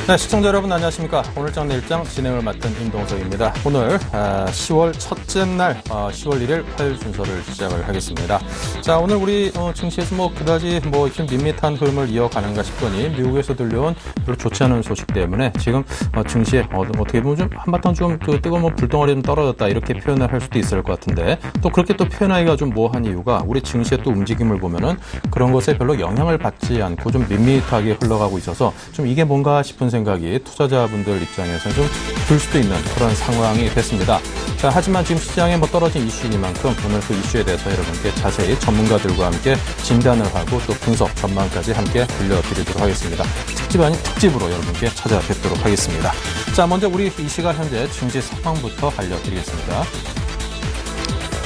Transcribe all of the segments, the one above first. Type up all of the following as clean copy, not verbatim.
네, 시청자 여러분 안녕하십니까. 오늘장 내일장 진행을 맡은 임동석입니다. 오늘 10월 첫째 날 10월 1일 화요일 순서를 시작을 하겠습니다. 자, 오늘 우리 증시에서 그다지 이렇게 밋밋한 흐름을 이어가는가 싶더니 미국에서 들려온 별로 좋지 않은 소식 때문에 지금 증시에 어떻게 보면 좀 한바탕 좀 뜨거운 불덩어리 좀 떨어졌다 이렇게 표현을 할 수도 있을 것 같은데 또 그렇게 또 표현하기가 좀 뭐한 이유가 우리 증시의 또 움직임을 보면은 그런 것에 별로 영향을 받지 않고 좀 밋밋하게 흘러가고 있어서 좀 이게 뭔가 싶은 생각이 투자자분들 입장에서 좀 들 수도 있는 그런 상황이 됐습니다. 자, 하지만 지금 시장에 떨어진 이슈이니만큼 오늘 그 이슈에 대해서 여러분께 자세히 전문가들과 함께 진단을 하고 또 분석 전망까지 함께 들려드리도록 하겠습니다. 특집 아닌 특집으로 여러분께 찾아뵙도록 하겠습니다. 자, 먼저 우리 이 시간 현재 증시 상황부터 알려드리겠습니다.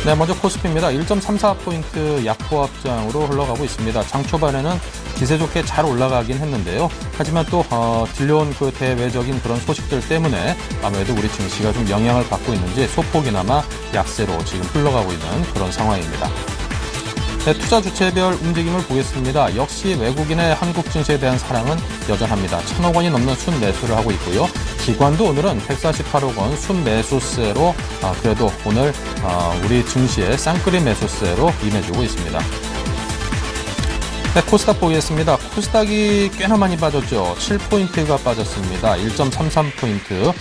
네, 먼저 코스피입니다. 1.34포인트 약보합장으로 흘러가고 있습니다. 장 초반에는 기세 좋게 잘 올라가긴 했는데요. 하지만 또 들려온 그 대외적인 그런 소식들 때문에 아무래도 우리 증시가 좀 영향을 받고 있는지 소폭이나마 약세로 지금 흘러가고 있는 그런 상황입니다. 네, 투자 주체별 움직임을 보겠습니다. 역시 외국인의 한국 증시에 대한 사랑은 여전합니다. 1,000억 원이 넘는 순매수를 하고 있고요. 기관도 오늘은 148억 원 순매수세로 그래도 오늘 우리 증시의 쌍끌이 매수세로 임해주고 있습니다. 네, 코스닥 보겠습니다. 코스닥이 꽤나 많이 빠졌죠. 7포인트가 빠졌습니다. 1.33포인트.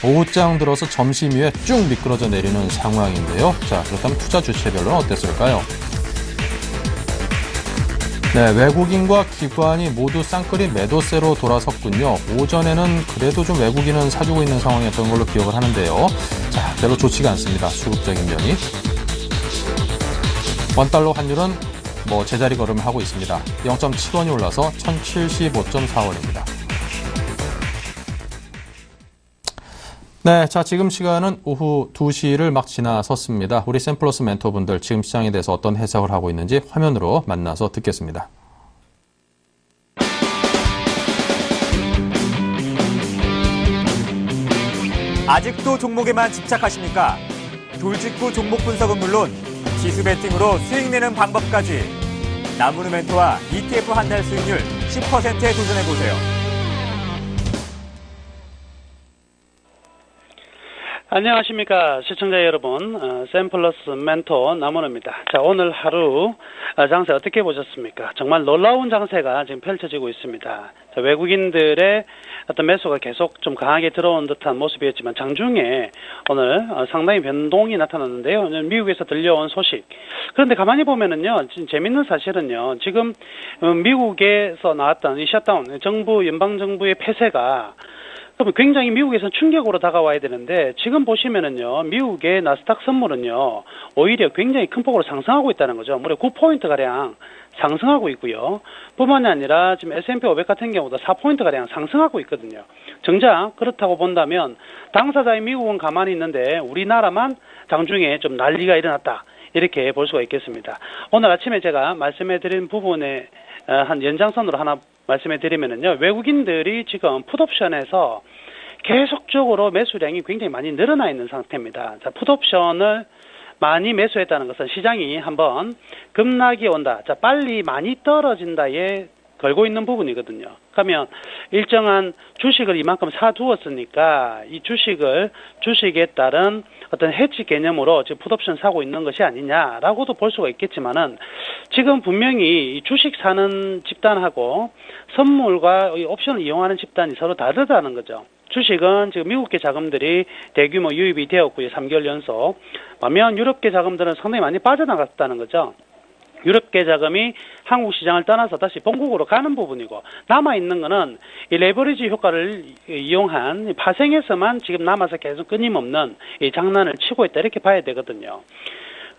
오후장 들어서 점심 이후에 쭉 미끄러져 내리는 상황인데요. 자, 그렇다면 투자 주체별로는 어땠을까요? 네, 외국인과 기관이 모두 쌍끌이 매도세로 돌아섰군요. 오전에는 그래도 좀 외국인은 사주고 있는 상황이었던 걸로 기억을 하는데요. 자, 별로 좋지가 않습니다. 수급적인 면이. 원달러 환율은 제자리 걸음을 하고 있습니다. 0.7원이 올라서 1075.4원입니다. 네, 자, 지금 시간은 오후 2시를 막 지나섰습니다. 우리 샘플러스 멘토분들 지금 시장에 대해서 어떤 해석을 하고 있는지 화면으로 만나서 듣겠습니다. 아직도 종목에만 집착하십니까? 돌직구 종목 분석은 물론 지수 베팅으로 수익 내는 방법까지 나무르 멘토와 ETF 한 달 수익률 10%에 도전해보세요. 안녕하십니까 시청자 여러분, 샘플러스 멘토 나무르입니다. 자, 오늘 하루 장세 어떻게 보셨습니까? 정말 놀라운 장세가 지금 펼쳐지고 있습니다. 자, 외국인들의 어떤 매수가 계속 좀 강하게 들어온 듯한 모습이었지만 장중에 오늘 상당히 변동이 나타났는데요. 미국에서 들려온 소식. 그런데 가만히 보면은요, 재밌는 사실은요, 지금 미국에서 나왔던 이 셧다운, 연방정부의 폐쇄가 그러면 굉장히 미국에서는 충격으로 다가와야 되는데 지금 보시면은요, 미국의 나스닥 선물은요, 오히려 굉장히 큰 폭으로 상승하고 있다는 거죠. 무려 9포인트가량 상승하고 있고요. 뿐만이 아니라 지금 S&P 500 같은 경우도 4포인트가량 상승하고 있거든요. 정작 그렇다고 본다면 당사자인 미국은 가만히 있는데 우리나라만 장중에 좀 난리가 일어났다. 이렇게 볼 수가 있겠습니다. 오늘 아침에 제가 말씀해드린 부분에 한 연장선으로 하나 말씀해 드리면은요, 외국인들이 지금 풋옵션에서 계속적으로 매수량이 굉장히 많이 늘어나 있는 상태입니다. 자, 풋옵션을 많이 매수했다는 것은 시장이 한번 급락이 온다, 자, 빨리 많이 떨어진다에 걸고 있는 부분이거든요. 그러면 일정한 주식을 이만큼 사두었으니까 이 주식에 따른 어떤 해지 개념으로 지금 풋옵션 사고 있는 것이 아니냐라고도 볼 수가 있겠지만은 지금 분명히 이 주식 사는 집단하고 선물과 이 옵션을 이용하는 집단이 서로 다르다는 거죠. 주식은 지금 미국계 자금들이 대규모 유입이 되었고요. 3개월 연속. 반면 유럽계 자금들은 상당히 많이 빠져나갔다는 거죠. 유럽계 자금이 한국 시장을 떠나서 다시 본국으로 가는 부분이고, 남아있는 거는 이 레버리지 효과를 이용한 파생에서만 지금 남아서 계속 끊임없는 이 장난을 치고 있다, 이렇게 봐야 되거든요.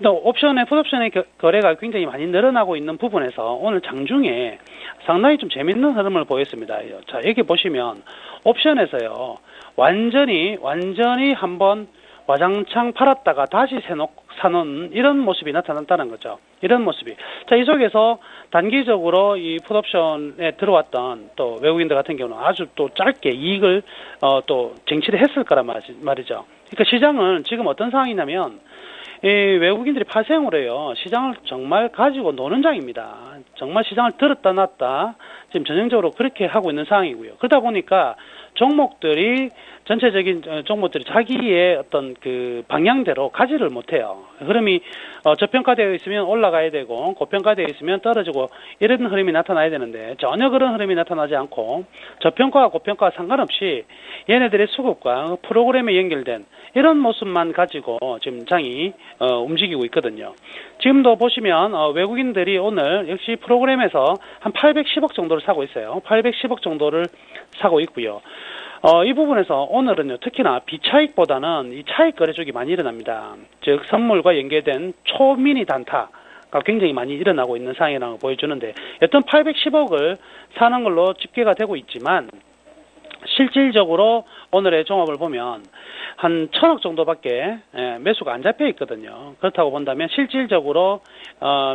또 풋옵션의 거래가 굉장히 많이 늘어나고 있는 부분에서 오늘 장중에 상당히 좀 재밌는 흐름을 보였습니다. 자, 여기 보시면 옵션에서요, 완전히 한번 와장창 팔았다가 다시 사놓은 이런 모습이 나타났다는 거죠. 이런 모습이. 자, 이 속에서 단기적으로 이 풋옵션에 들어왔던 또 외국인들 같은 경우는 아주 또 짧게 이익을 또 쟁취를 했을 거란 말이죠. 그러니까 시장은 지금 어떤 상황이냐면 이 외국인들이 파생을 해요. 시장을 정말 가지고 노는 장입니다. 정말 시장을 들었다 놨다 지금 전형적으로 그렇게 하고 있는 상황이고요. 그러다 보니까 종목들이 전체적인 종목들이 자기의 어떤 그 방향대로 가지를 못해요. 흐름이 저평가되어 있으면 올라가야 되고 고평가되어 있으면 떨어지고 이런 흐름이 나타나야 되는데 전혀 그런 흐름이 나타나지 않고 저평가와 고평가와 상관없이 얘네들의 수급과 프로그램에 연결된 이런 모습만 가지고 지금 장이 움직이고 있거든요. 지금도 보시면 외국인들이 오늘 역시 프로그램에서 한 810억 정도를 사고 있어요. 810억 정도를 사고 있고요. 이 부분에서 오늘은요, 특히나 비차익보다는 이 차익 거래 쪽이 많이 일어납니다. 즉, 선물과 연계된 초미니 단타가 굉장히 많이 일어나고 있는 상황이라고 보여주는데, 여튼 810억을 사는 걸로 집계가 되고 있지만, 실질적으로 오늘의 종합을 보면 한 1,000억 정도밖에 매수가 안 잡혀 있거든요. 그렇다고 본다면 실질적으로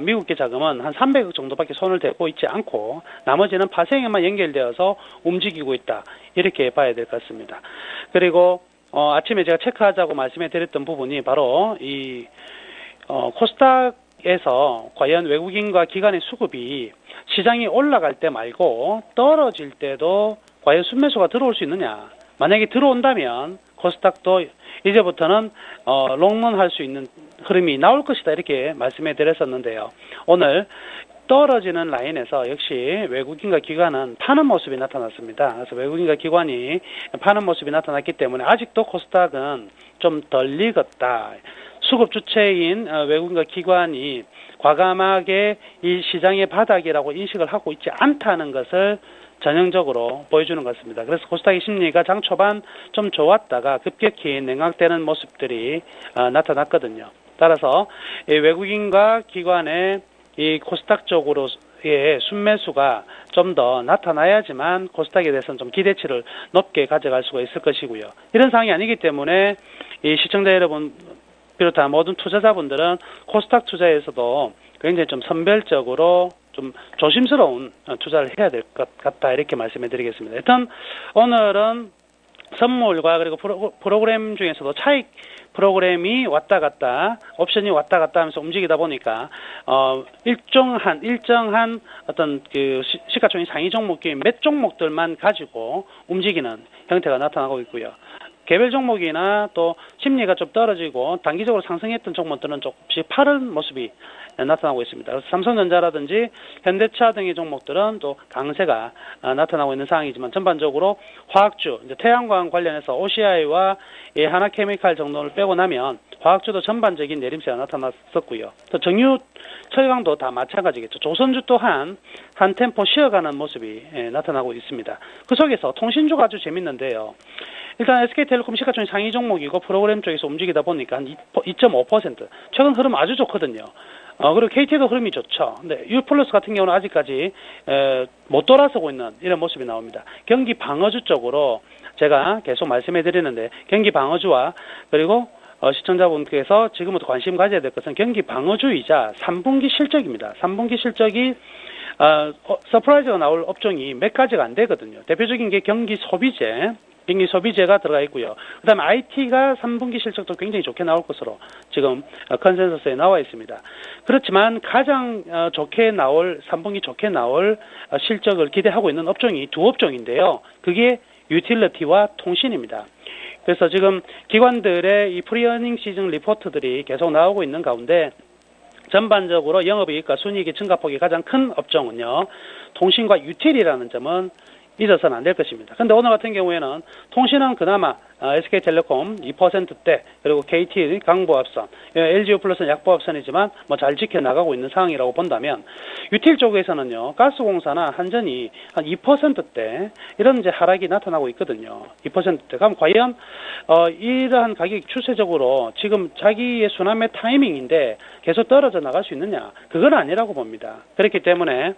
미국계 자금은 한 300억 정도밖에 손을 대고 있지 않고 나머지는 파생에만 연결되어서 움직이고 있다. 이렇게 봐야 될 것 같습니다. 그리고 아침에 제가 체크하자고 말씀해 드렸던 부분이 바로 이 코스닥에서 과연 외국인과 기관의 수급이 시장이 올라갈 때 말고 떨어질 때도 과연 순매수가 들어올 수 있느냐. 만약에 들어온다면 코스닥도 이제부터는 롱런 할 수 있는 흐름이 나올 것이다. 이렇게 말씀해 드렸었는데요. 오늘 떨어지는 라인에서 역시 외국인과 기관은 파는 모습이 나타났습니다. 그래서 외국인과 기관이 파는 모습이 나타났기 때문에 아직도 코스닥은 좀 덜 익었다. 수급 주체인 외국인과 기관이 과감하게 이 시장의 바닥이라고 인식을 하고 있지 않다는 것을 전형적으로 보여주는 것 같습니다. 그래서 코스닥의 심리가 장 초반 좀 좋았다가 급격히 냉각되는 모습들이 나타났거든요. 따라서 이 외국인과 기관의 이 코스닥 쪽으로의 순매수가 좀 더 나타나야지만 코스닥에 대해서는 좀 기대치를 높게 가져갈 수가 있을 것이고요. 이런 상황이 아니기 때문에 이 시청자 여러분 비롯한 모든 투자자분들은 코스닥 투자에서도 굉장히 좀 선별적으로 좀 조심스러운 투자를 해야 될 것 같다. 이렇게 말씀해 드리겠습니다. 일단 오늘은 선물과 그리고 프로그램 중에서도 차익 프로그램이 왔다 갔다, 옵션이 왔다 갔다 하면서 움직이다 보니까 일정한 어떤 그 시가총액 상위 종목인 몇 종목들만 가지고 움직이는 형태가 나타나고 있고요. 개별 종목이나 또 심리가 좀 떨어지고 단기적으로 상승했던 종목들은 조금씩 파는 모습이 나타나고 있습니다. 그래서 삼성전자라든지 현대차 등의 종목들은 또 강세가 나타나고 있는 상황이지만 전반적으로 화학주, 이제 태양광 관련해서 OCI와 하나케미칼 정도를 빼고 나면 화학주도 전반적인 내림세가 나타났었고요. 또 정유, 철강도 다 마찬가지겠죠. 조선주 또한 한 템포 쉬어가는 모습이 나타나고 있습니다. 그 속에서 통신주가 아주 재밌는데요. 일단 SK텔레콤 시가총액 상위 종목이고 프로그램 쪽에서 움직이다 보니까 한 2.5%. 최근 흐름 아주 좋거든요. 그리고 KT도 흐름이 좋죠. 근데 유플러스 같은 경우는 아직까지 못 돌아서고 있는 이런 모습이 나옵니다. 경기 방어주 쪽으로 제가 계속 말씀해 드리는데 경기 방어주와 그리고 시청자분께서 지금부터 관심 가져야 될 것은 경기 방어주이자 3분기 실적입니다. 3분기 실적이 서프라이즈가 나올 업종이 몇 가지가 안 되거든요. 대표적인 게 경기 소비재가 들어가 있고요. 그 다음에 IT가 3분기 실적도 굉장히 좋게 나올 것으로 지금 컨센서스에 나와 있습니다. 그렇지만 가장 좋게 나올, 3분기 좋게 나올 실적을 기대하고 있는 업종이 두 업종인데요. 그게 유틸리티와 통신입니다. 그래서 지금 기관들의 이 프리어닝 시즌 리포트들이 계속 나오고 있는 가운데 전반적으로 영업이익과 순이익의 증가폭이 가장 큰 업종은요. 통신과 유틸이라는 점은 잊어서는 안 될 것입니다. 그런데 오늘 같은 경우에는 통신은 그나마 SK텔레콤 2%대 그리고 KT 강보합선, LG유플러스는 약보합선이지만 뭐 잘 지켜나가고 있는 상황이라고 본다면 유틸 쪽에서는요. 가스공사나 한전이 한 2%대 이런 이제 하락이 나타나고 있거든요. 2%대. 그럼 과연 이러한 가격이 추세적으로 지금 자기의 순환매 타이밍인데 계속 떨어져 나갈 수 있느냐? 그건 아니라고 봅니다. 그렇기 때문에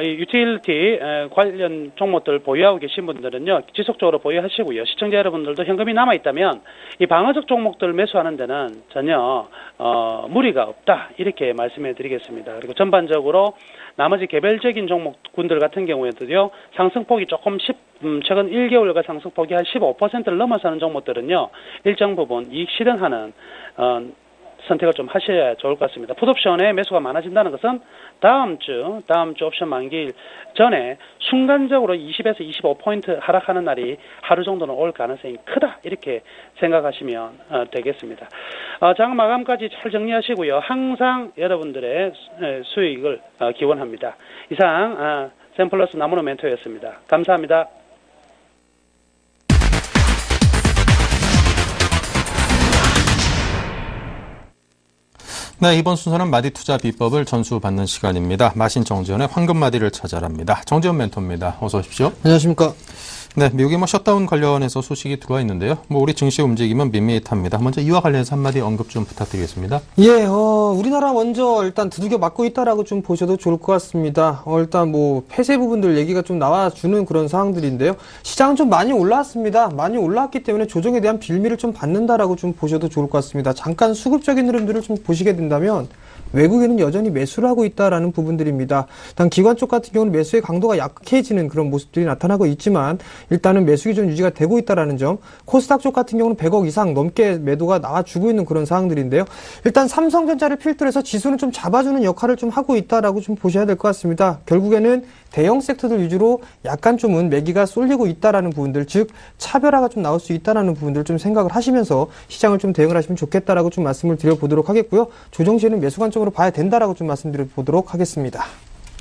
이 유틸리티 관련 종목들 보유하고 계신 분들은요, 지속적으로 보유하시고요. 시청자 여러분들도 현금이 남아있다면 이 방어적 종목들 매수하는 데는 전혀 무리가 없다. 이렇게 말씀해 드리겠습니다. 그리고 전반적으로 나머지 개별적인 종목군들 같은 경우에도요, 상승폭이 조금 최근 1개월간 상승폭이 한 15%를 넘어서는 종목들은요, 일정 부분 이익 실현하는 선택을 좀 하셔야 좋을 것 같습니다. 풋옵션에 매수가 많아진다는 것은 다음 주 옵션 만기 전에 순간적으로 20에서 25포인트 하락하는 날이 하루 정도는 올 가능성이 크다, 이렇게 생각하시면 되겠습니다. 장 마감까지 잘 정리하시고요. 항상 여러분들의 수익을 기원합니다. 이상 샘플러스 나무노 멘토였습니다. 감사합니다. 네, 이번 순서는 마디 투자 비법을 전수받는 시간입니다. 마신 정지현의 황금 마디를 찾아랍니다. 정지현 멘토입니다. 어서 오십시오. 안녕하십니까. 네, 미국의 셧다운 관련해서 소식이 들어와 있는데요. 우리 증시 움직임은 밋밋합니다. 먼저 이와 관련해서 한마디 언급 좀 부탁드리겠습니다. 예, 우리나라 먼저 일단 두들겨 맞고 있다라고 좀 보셔도 좋을 것 같습니다. 일단 폐쇄 부분들 얘기가 좀 나와주는 그런 상황들인데요. 시장은 좀 많이 올라왔습니다. 많이 올라왔기 때문에 조정에 대한 빌미를 좀 받는다라고 좀 보셔도 좋을 것 같습니다. 잠깐 수급적인 흐름들을 좀 보시게 된다면 외국에는 여전히 매수를 하고 있다라는 부분들입니다. 일단 기관 쪽 같은 경우는 매수의 강도가 약해지는 그런 모습들이 나타나고 있지만 일단은 매수기 좀 유지가 되고 있다라는 점, 코스닥 쪽 같은 경우는 100억 이상 넘게 매도가 나와주고 있는 그런 상황들인데요. 일단 삼성전자를 필두로 해서 지수는 좀 잡아주는 역할을 좀 하고 있다라고 좀 보셔야 될 것 같습니다. 결국에는 대형 섹터들 위주로 약간 좀은 매기가 쏠리고 있다라는 부분들, 즉 차별화가 좀 나올 수 있다라는 부분들 좀 생각을 하시면서 시장을 좀 대응을 하시면 좋겠다라고 좀 말씀을 드려보도록 하겠고요. 조정 시에는 매수 관점으로 봐야 된다라고 좀 말씀드려보도록 하겠습니다.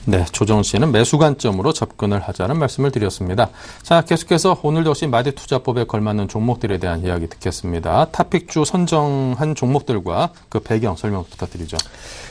네, 조정 씨는 매수 관점으로 접근을 하자는 말씀을 드렸습니다. 자, 계속해서 오늘도 역시 마디 투자법에 걸맞는 종목들에 대한 이야기 듣겠습니다. 탑픽주 선정한 종목들과 그 배경 설명 부탁드리죠.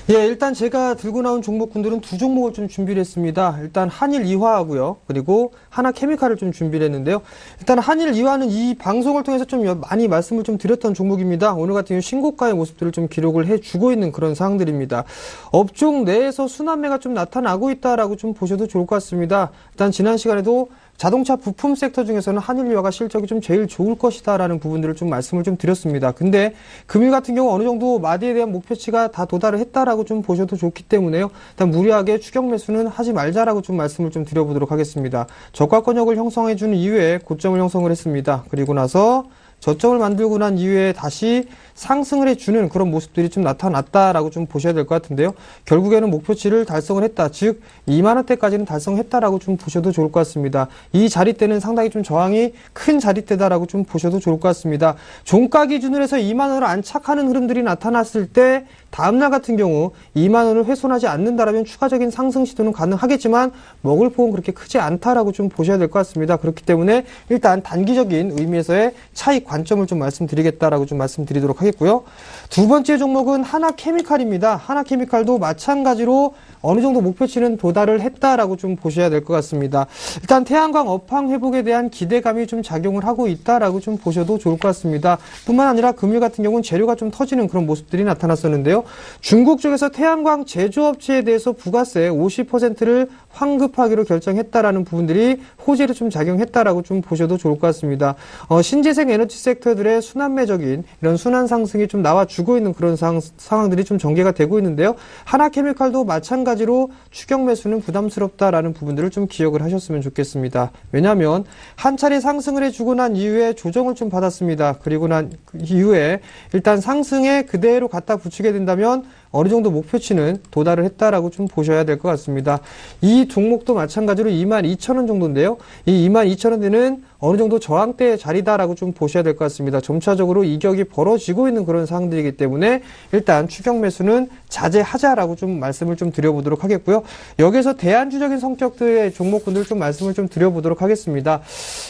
예, 일단 제가 들고 나온 종목군들은 두 종목을 좀 준비를 했습니다. 일단 한일 이화하고요. 그리고 하나케미칼을 좀 준비를 했는데요. 일단 한일 이화는 이 방송을 통해서 좀 많이 말씀을 좀 드렸던 종목입니다. 오늘 같은 경우 신고가의 모습들을 좀 기록을 해주고 있는 그런 상황들입니다. 업종 내에서 순환매가 좀 나타나고 있다라고 좀 보셔도 좋을 것 같습니다. 일단 지난 시간에도 자동차 부품 섹터 중에서는 한일이화가 실적이 좀 제일 좋을 것이다라는 부분들을 좀 말씀을 좀 드렸습니다. 근데 금일 같은 경우 어느 정도 마디에 대한 목표치가 다 도달을 했다라고 좀 보셔도 좋기 때문에요. 일단 무리하게 추격 매수는 하지 말자라고 좀 말씀을 좀 드려보도록 하겠습니다. 저가권역을 형성해주는 이후에 고점을 형성을 했습니다. 그리고 나서 저점을 만들고 난 이후에 다시 상승을 해주는 그런 모습들이 좀 나타났다라고 좀 보셔야 될 것 같은데요. 결국에는 목표치를 달성을 했다. 즉 2만 원대까지는 달성했다라고 좀 보셔도 좋을 것 같습니다. 이 자리대는 상당히 좀 저항이 큰 자리대다라고 좀 보셔도 좋을 것 같습니다. 종가 기준으로 해서 2만 원을 안착하는 흐름들이 나타났을 때 다음날 같은 경우 2만 원을 훼손하지 않는다라면 추가적인 상승 시도는 가능하겠지만 먹을 폭은 그렇게 크지 않다라고 좀 보셔야 될 것 같습니다. 그렇기 때문에 일단 단기적인 의미에서의 차익 관점을 좀 말씀드리겠다라고 좀 말씀드리도록 하겠고요. 두 번째 종목은 하나케미칼입니다. 하나케미칼도 마찬가지로 어느 정도 목표치는 도달을 했다라고 좀 보셔야 될 것 같습니다. 일단 태양광 업황 회복에 대한 기대감이 좀 작용을 하고 있다라고 좀 보셔도 좋을 것 같습니다. 뿐만 아니라 금일 같은 경우는 재료가 좀 터지는 그런 모습들이 나타났었는데요. 중국 쪽에서 태양광 제조업체에 대해서 부가세 50%를 환급하기로 결정했다라는 부분들이 호재로 좀 작용했다라고 좀 보셔도 좋을 것 같습니다. 신재생 에너지 섹터들의 순환매적인 이런 순환 상승이 좀 나와주고 있는 그런 상황들이 좀 전개가 되고 있는데요. 하나케미칼도 마찬가지로 추격 매수는 부담스럽다라는 부분들을 좀 기억을 하셨으면 좋겠습니다. 왜냐하면 한 차례 상승을 해주고 난 이후에 조정을 좀 받았습니다. 그리고 난 이후에 일단 상승에 그대로 갖다 붙이게 된다면 어느 정도 목표치는 도달을 했다라고 좀 보셔야 될 것 같습니다. 이 종목도 마찬가지로 22,000원 정도인데요. 이 22,000원대는 어느 정도 저항대 자리다라고 좀 보셔야 될 것 같습니다. 점차적으로 이격이 벌어지고 있는 그런 상황들이기 때문에 일단 추격 매수는 자제하자라고 좀 말씀을 좀 드려보도록 하겠고요. 여기서 대안주적인 성격들의 종목군들 좀 말씀을 좀 드려보도록 하겠습니다.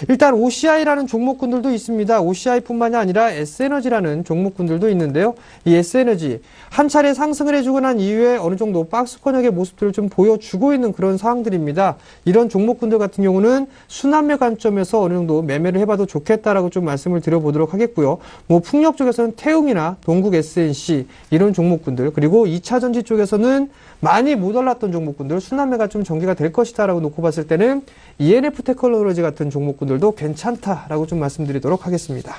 일단 OCI라는 종목군들도 있습니다. OCI뿐만이 아니라 S에너지라는 종목군들도 있는데요. 이 S에너지 한 차례 상승을 해주고 난 이후에 어느 정도 박스권역의 모습들을 좀 보여주고 있는 그런 상황들입니다. 이런 종목군들 같은 경우는 순환매 관점에서 어느 정도 매매를 해봐도 좋겠다라고 좀 말씀을 드려보도록 하겠고요. 풍력 쪽에서는 태웅이나 동국 SNC 이런 종목군들, 그리고 2차전지 쪽에서는 많이 못 올랐던 종목군들, 순환매가 좀 전개가 될 것이다라고 놓고 봤을 때는 ENF 테크놀로지 같은 종목군들도 괜찮다라고 좀 말씀드리도록 하겠습니다.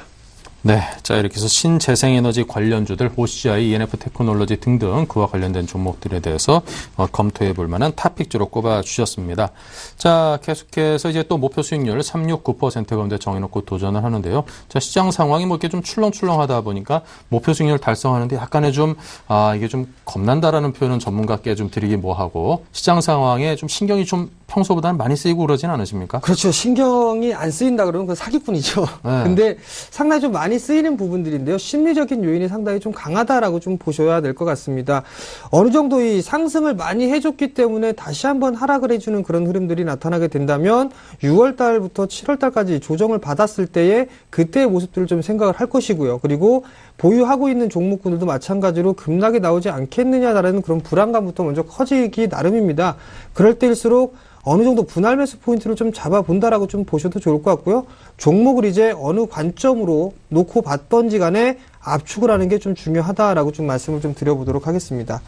네, 자 이렇게 해서 신재생에너지 관련주들, OCI, ENF 테크놀로지 등등 그와 관련된 종목들에 대해서 검토해 볼 만한 탑픽주로 꼽아 주셨습니다. 자, 계속해서 이제 또 목표 수익률 369% 가운데 정해놓고 도전을 하는데요. 자, 시장 상황이 뭐 이렇게 좀 출렁출렁하다 보니까 목표 수익률 달성하는데 약간의 이게 좀 겁난다라는 표현은 전문가께 좀 드리기 뭐하고 시장 상황에 좀 신경이 좀 평소보다는 많이 쓰이고 그러진 않으십니까? 그렇죠. 신경이 안 쓰인다 그러면 그 사기꾼이죠. 네. 근데 상당히 좀 많이 쓰이는 부분들인데요. 심리적인 요인이 상당히 좀 강하다라고 좀 보셔야 될 것 같습니다. 어느 정도 이 상승을 많이 해줬기 때문에 다시 한번 하락을 해주는 그런 흐름들이 나타나게 된다면 6월 달부터 7월 달까지 조정을 받았을 때의 그때의 모습들을 좀 생각을 할 것이고요. 그리고 보유하고 있는 종목군들도 마찬가지로 급락이 나오지 않겠느냐라는 그런 불안감부터 먼저 커지기 나름입니다. 그럴 때일수록 어느 정도 분할 매수 포인트를 좀 잡아본다라고 좀 보셔도 좋을 것 같고요. 종목을 이제 어느 관점으로 놓고 봤던지 간에 압축을 하는 게 좀 중요하다라고 좀 말씀을 좀 드려보도록 하겠습니다.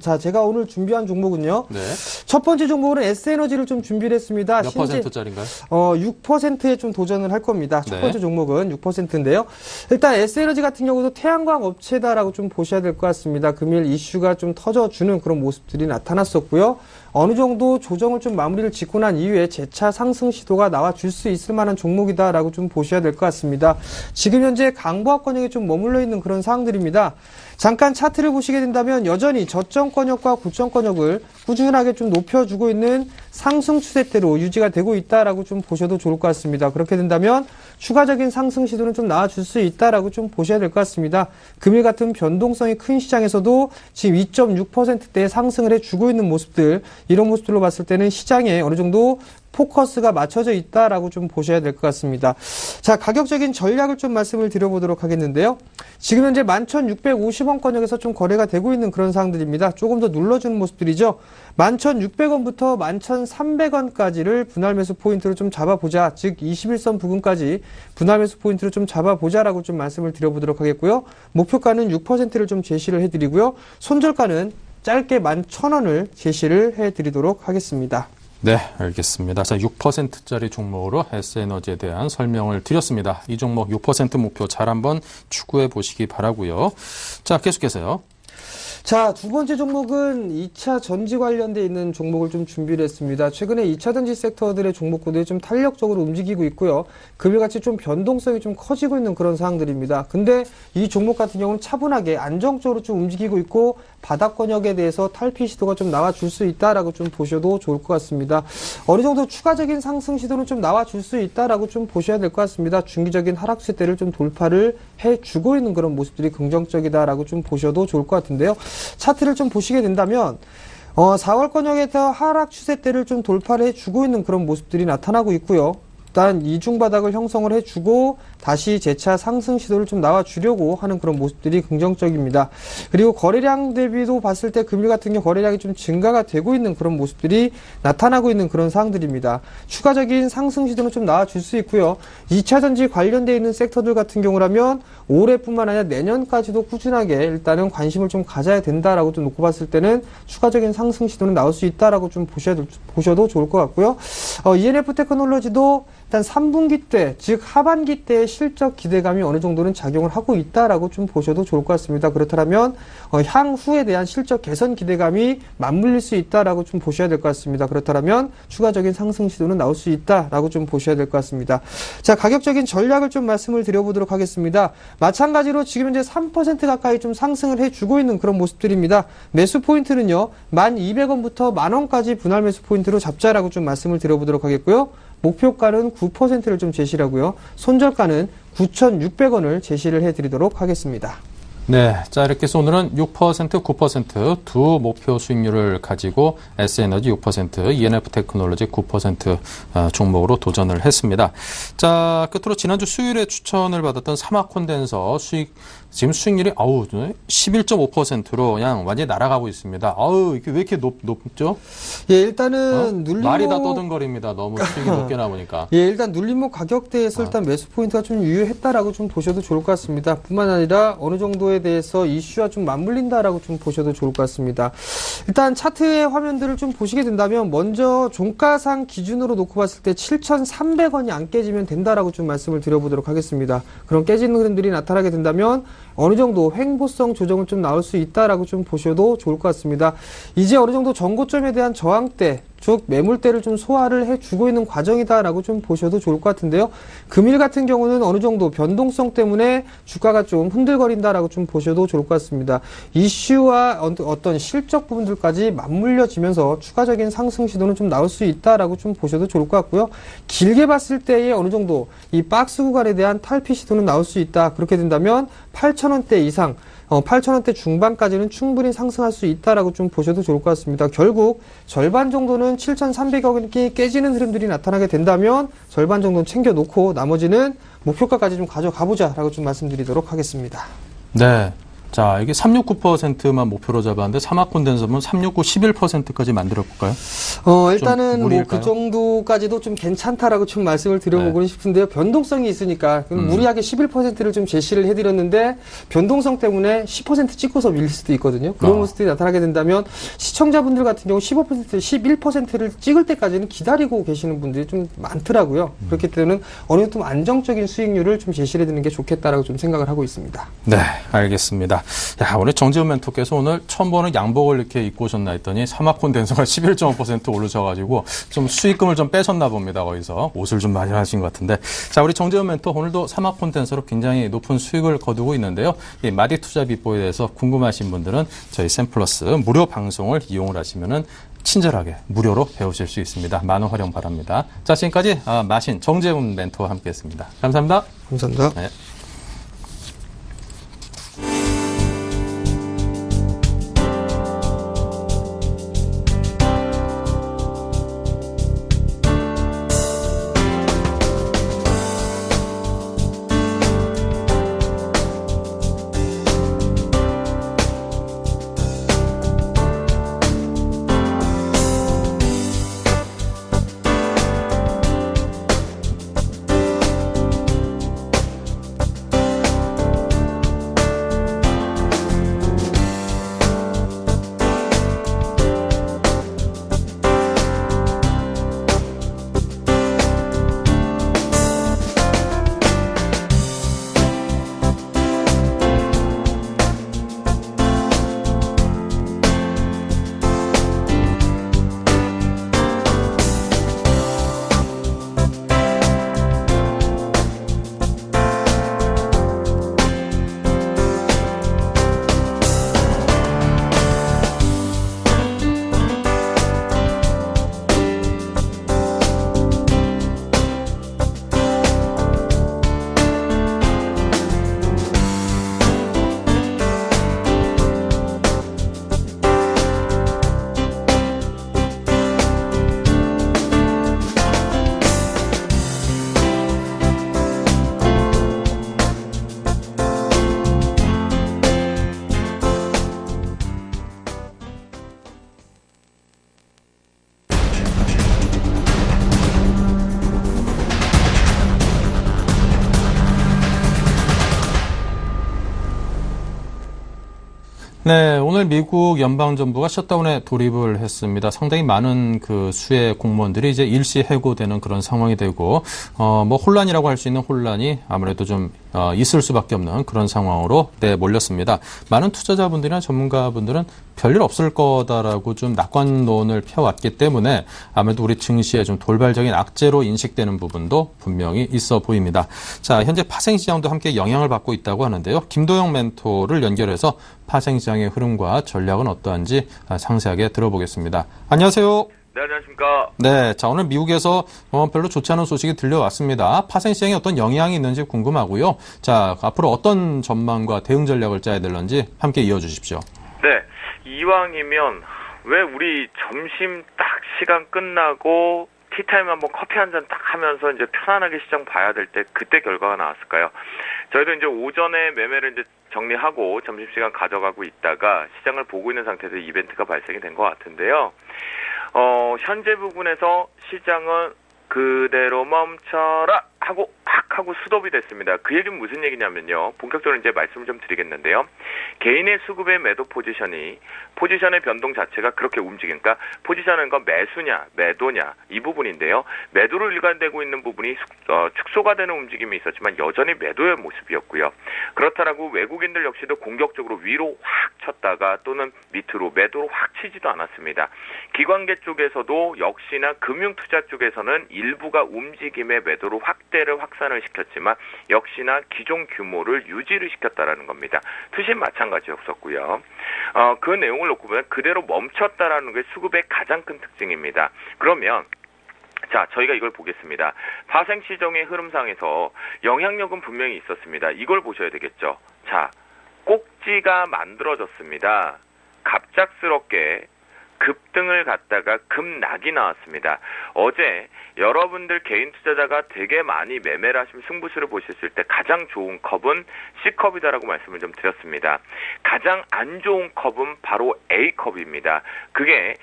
자, 제가 오늘 준비한 종목은요. 네. 첫 번째 종목은 S에너지를 좀 준비를 했습니다. 몇 퍼센트짜리인가요? 6%에 좀 도전을 할 겁니다. 첫 네. 번째 종목은 6%인데요. 일단 S에너지 같은 경우도 태양광 업체다라고 좀 보셔야 될 것 같습니다. 금일 이슈가 좀 터져주는 그런 모습들이 나타났었고요. 어느 정도 조정을 좀 마무리를 짓고 난 이후에 재차 상승 시도가 나와줄 수 있을 만한 종목이다라고 좀 보셔야 될 것 같습니다. 지금 현재 강보합권역에 좀 머물러 있는 그런 사항들입니다. 잠깐 차트를 보시게 된다면 여전히 저점권역과 고점권역을 꾸준하게 좀 높여주고 있는 상승 추세대로 유지가 되고 있다라고 좀 보셔도 좋을 것 같습니다. 그렇게 된다면 추가적인 상승 시도는 좀 나와줄 수 있다라고 좀 보셔야 될 것 같습니다. 금일 같은 변동성이 큰 시장에서도 지금 2.6%대의 상승을 해주고 있는 모습들, 이런 모습들로 봤을 때는 시장에 어느 정도 포커스가 맞춰져 있다라고 좀 보셔야 될 것 같습니다. 자, 가격적인 전략을 좀 말씀을 드려보도록 하겠는데요. 지금 현재 11,650원권역에서 좀 거래가 되고 있는 그런 상황들입니다. 조금 더 눌러주는 모습들이죠. 11,600원부터 11,300원까지를 분할 매수 포인트로 좀 잡아보자. 즉 21선 부근까지 분할 매수 포인트로 좀 잡아보자라고 좀 말씀을 드려보도록 하겠고요. 목표가는 6%를 좀 제시를 해드리고요. 손절가는 짧게 11,000원을 제시를 해드리도록 하겠습니다. 네, 알겠습니다. 자, 6%짜리 종목으로 S에너지에 대한 설명을 드렸습니다. 이 종목 6% 목표 잘 한번 추구해 보시기 바라고요. 자, 계속해서요. 자, 두 번째 종목은 2차 전지 관련돼 있는 종목을 좀 준비를 했습니다. 최근에 2차 전지 섹터들의 종목군들이 좀 탄력적으로 움직이고 있고요. 금일같이 좀 변동성이 좀 커지고 있는 그런 상황들입니다. 근데 이 종목 같은 경우는 차분하게 안정적으로 좀 움직이고 있고 바닥권역에 대해서 탈피 시도가 좀 나와줄 수 있다라고 좀 보셔도 좋을 것 같습니다. 어느 정도 추가적인 상승 시도는 좀 나와줄 수 있다라고 좀 보셔야 될 것 같습니다. 중기적인 하락 추세대를 좀 돌파를 해주고 있는 그런 모습들이 긍정적이다라고 좀 보셔도 좋을 것 같은데요. 차트를 좀 보시게 된다면 4월권역에서 하락 추세대를 좀 돌파를 해주고 있는 그런 모습들이 나타나고 있고요. 일단 이중바닥을 형성을 해주고 다시 재차 상승 시도를 좀 나와주려고 하는 그런 모습들이 긍정적입니다. 그리고 거래량 대비도 봤을 때 금일 같은 경우 거래량이 좀 증가가 되고 있는 그런 모습들이 나타나고 있는 그런 사항들입니다. 추가적인 상승 시도는 좀 나와줄 수 있고요. 2차전지 관련되어 있는 섹터들 같은 경우라면 올해뿐만 아니라 내년까지도 꾸준하게 일단은 관심을 좀 가져야 된다라고 좀 놓고 봤을 때는 추가적인 상승 시도는 나올 수 있다라고 좀 보셔도 좋을 것 같고요. ENF 테크놀로지도 일단 3분기 때, 즉 하반기 때의 실적 기대감이 어느 정도는 작용을 하고 있다라고 좀 보셔도 좋을 것 같습니다. 그렇다면 향후에 대한 실적 개선 기대감이 맞물릴 수 있다라고 좀 보셔야 될 것 같습니다. 그렇다면 추가적인 상승 시도는 나올 수 있다라고 좀 보셔야 될 것 같습니다. 자, 가격적인 전략을 좀 말씀을 드려보도록 하겠습니다. 마찬가지로 지금 현재 3% 가까이 좀 상승을 해주고 있는 그런 모습들입니다. 매수 포인트는요, 1,200원부터 만원까지 분할 매수 포인트로 잡자라고 좀 말씀을 드려보도록 하겠고요. 목표가는 9%를 좀 제시를 하고요. 손절가는 9,600원을 제시를 해드리도록 하겠습니다. 네, 자 이렇게 해서 오늘은 6%, 9% 두 목표 수익률을 가지고 S에너지 6%, ENF 테크놀로지 9% 종목으로 도전을 했습니다. 자, 끝으로 지난주 수요일에 추천을 받았던 사막 콘덴서 수익 지금 수익률이 11.5%로 그냥 완전히 날아가고 있습니다. 이게 왜 이렇게 높죠? 예, 일단은 눌림목 말이 다 떠든거립니다. 너무 수익이 높게 나오니까. 예, 일단 눌림목 가격대에서 일단 매수 포인트가 좀 유효했다라고 좀 보셔도 좋을 것 같습니다. 뿐만 아니라 어느 정도에 대해서 이슈와 좀 맞물린다라고 좀 보셔도 좋을 것 같습니다. 일단 차트의 화면들을 좀 보시게 된다면 먼저 종가상 기준으로 놓고 봤을 때 7,300원이 안 깨지면 된다라고 좀 말씀을 드려보도록 하겠습니다. 그런 깨지는 흐름들이 나타나게 된다면 어느 정도 횡보성 조정은 좀 나올 수 있다라고 좀 보셔도 좋을 것 같습니다. 이제 어느 정도 전고점에 대한 저항대, 즉 매물대를 좀 소화를 해주고 있는 과정이다라고 좀 보셔도 좋을 것 같은데요. 금일 같은 경우는 어느 정도 변동성 때문에 주가가 좀 흔들거린다라고 좀 보셔도 좋을 것 같습니다. 이슈와 어떤 실적 부분들까지 맞물려지면서 추가적인 상승 시도는 좀 나올 수 있다라고 좀 보셔도 좋을 것 같고요. 길게 봤을 때에 어느 정도 이 박스 구간에 대한 탈피 시도는 나올 수 있다. 그렇게 된다면 8,000원대 이상 8,000원대 중반까지는 충분히 상승할 수 있다라고 좀 보셔도 좋을 것 같습니다. 결국 절반 정도는 7,300원이 깨지는 흐름들이 나타나게 된다면 절반 정도는 챙겨놓고 나머지는 목표가까지 좀 가져가보자라고 좀 말씀드리도록 하겠습니다. 네. 자, 이게 369%만 목표로 잡았는데 사마콘덴섬은 369 11%까지 만들어 볼까요? 일단은 뭐 무리일까요? 그 정도까지도 좀 괜찮다라고 좀 말씀을 드려보고는 싶은데요. 변동성이 있으니까 무리하게 11%를 좀 제시를 해드렸는데 변동성 때문에 10% 찍고서 밀릴 수도 있거든요. 그런 모습들이 나타나게 된다면 시청자분들 같은 경우 15%, 11%를 찍을 때까지는 기다리고 계시는 분들이 좀 많더라고요. 그렇기 때문에 어느 정도 좀 안정적인 수익률을 좀 제시를 해드리는 게 좋겠다라고 좀 생각을 하고 있습니다. 네, 알겠습니다. 야, 오늘 정재훈 멘토께서 오늘 처음 보는 양복을 이렇게 입고 오셨나 했더니 사마콘덴서가 11.5% 오르셔가지고 좀 수익금을 좀 빼셨나 봅니다. 거기서 옷을 좀 많이 하신 것 같은데. 자, 우리 정재훈 멘토 오늘도 사마콘덴서로 굉장히 높은 수익을 거두고 있는데요. 이 마디 투자 비법에 대해서 궁금하신 분들은 저희 샘플러스 무료 방송을 이용을 하시면은 친절하게 무료로 배우실 수 있습니다. 많은 활용 바랍니다. 자, 지금까지 마신 정재훈 멘토와 함께했습니다. 감사합니다. 감사합니다. 네. 네, 오늘 미국 연방정부가 셧다운에 돌입을 했습니다. 상당히 많은 그 수의 공무원들이 이제 일시 해고되는 그런 상황이 되고, 뭐 혼란이라고 할 수 있는 혼란이 아무래도 좀 있을 수밖에 없는 그런 상황으로 몰렸습니다. 많은 투자자분들이나 전문가분들은 별일 없을 거다라고 좀 낙관론을 펴왔기 때문에 아무래도 우리 증시에 좀 돌발적인 악재로 인식되는 부분도 분명히 있어 보입니다. 자, 현재 파생시장도 함께 영향을 받고 있다고 하는데요. 김도영 멘토를 연결해서 파생시장의 흐름과 전략은 어떠한지 상세하게 들어보겠습니다. 안녕하세요. 네, 안녕하십니까. 네, 자, 오늘 미국에서 별로 좋지 않은 소식이 들려왔습니다. 파생시장에 어떤 영향이 있는지 궁금하고요. 자, 앞으로 어떤 전망과 대응 전략을 짜야 될런지 함께 이어주십시오. 네, 이왕이면 왜 우리 점심 딱 시간 끝나고 티타임 한번 커피 한 잔 딱 하면서 이제 편안하게 시장 봐야 될 때 그때 결과가 나왔을까요? 저희도 이제 오전에 매매를 이제 정리하고 점심시간 가져가고 있다가 시장을 보고 있는 상태에서 이벤트가 발생이 된 것 같은데요. 현재 부분에서 시장은 그대로 멈춰라 하고 확 하고 스톱이 됐습니다. 그 얘기는 무슨 얘기냐면요. 본격적으로 이제 말씀을 좀 드리겠는데요. 개인의 수급의 매도 포지션의 변동 자체가 그렇게 움직이니까 포지션은 건 매수냐 매도냐 이 부분인데요. 매도로 일관되고 있는 부분이 축소가 되는 움직임이 있었지만 여전히 매도의 모습이었고요. 그렇다라고 외국인들 역시도 공격적으로 위로 확 쳤다가 또는 밑으로 매도로 확 치지도 않았습니다. 기관계 쪽에서도 역시나 금융투자 쪽에서는 일부가 움직임의 매도로 확산을 시켰지만 역시나 기존 규모를 유지를 시켰다라는 겁니다. 투신 마찬가지였었고요. 그 내용을 놓고 보면 그대로 멈췄다라는 게 수급의 가장 큰 특징입니다. 그러면 자, 저희가 이걸 보겠습니다. 파생시정의 흐름상에서 영향력은 분명히 있었습니다. 이걸 보셔야 되겠죠. 자, 꼭지가 만들어졌습니다. 갑작스럽게 급등을 갔다가 급락이 나왔습니다. 어제 여러분들 개인 투자자가 되게 많이 매매를 하시면 승부수를 보셨을 때 가장 좋은 컵은 C컵이다라고 말씀을 좀 드렸습니다. 가장 안 좋은 컵은 바로 A컵입니다. 그게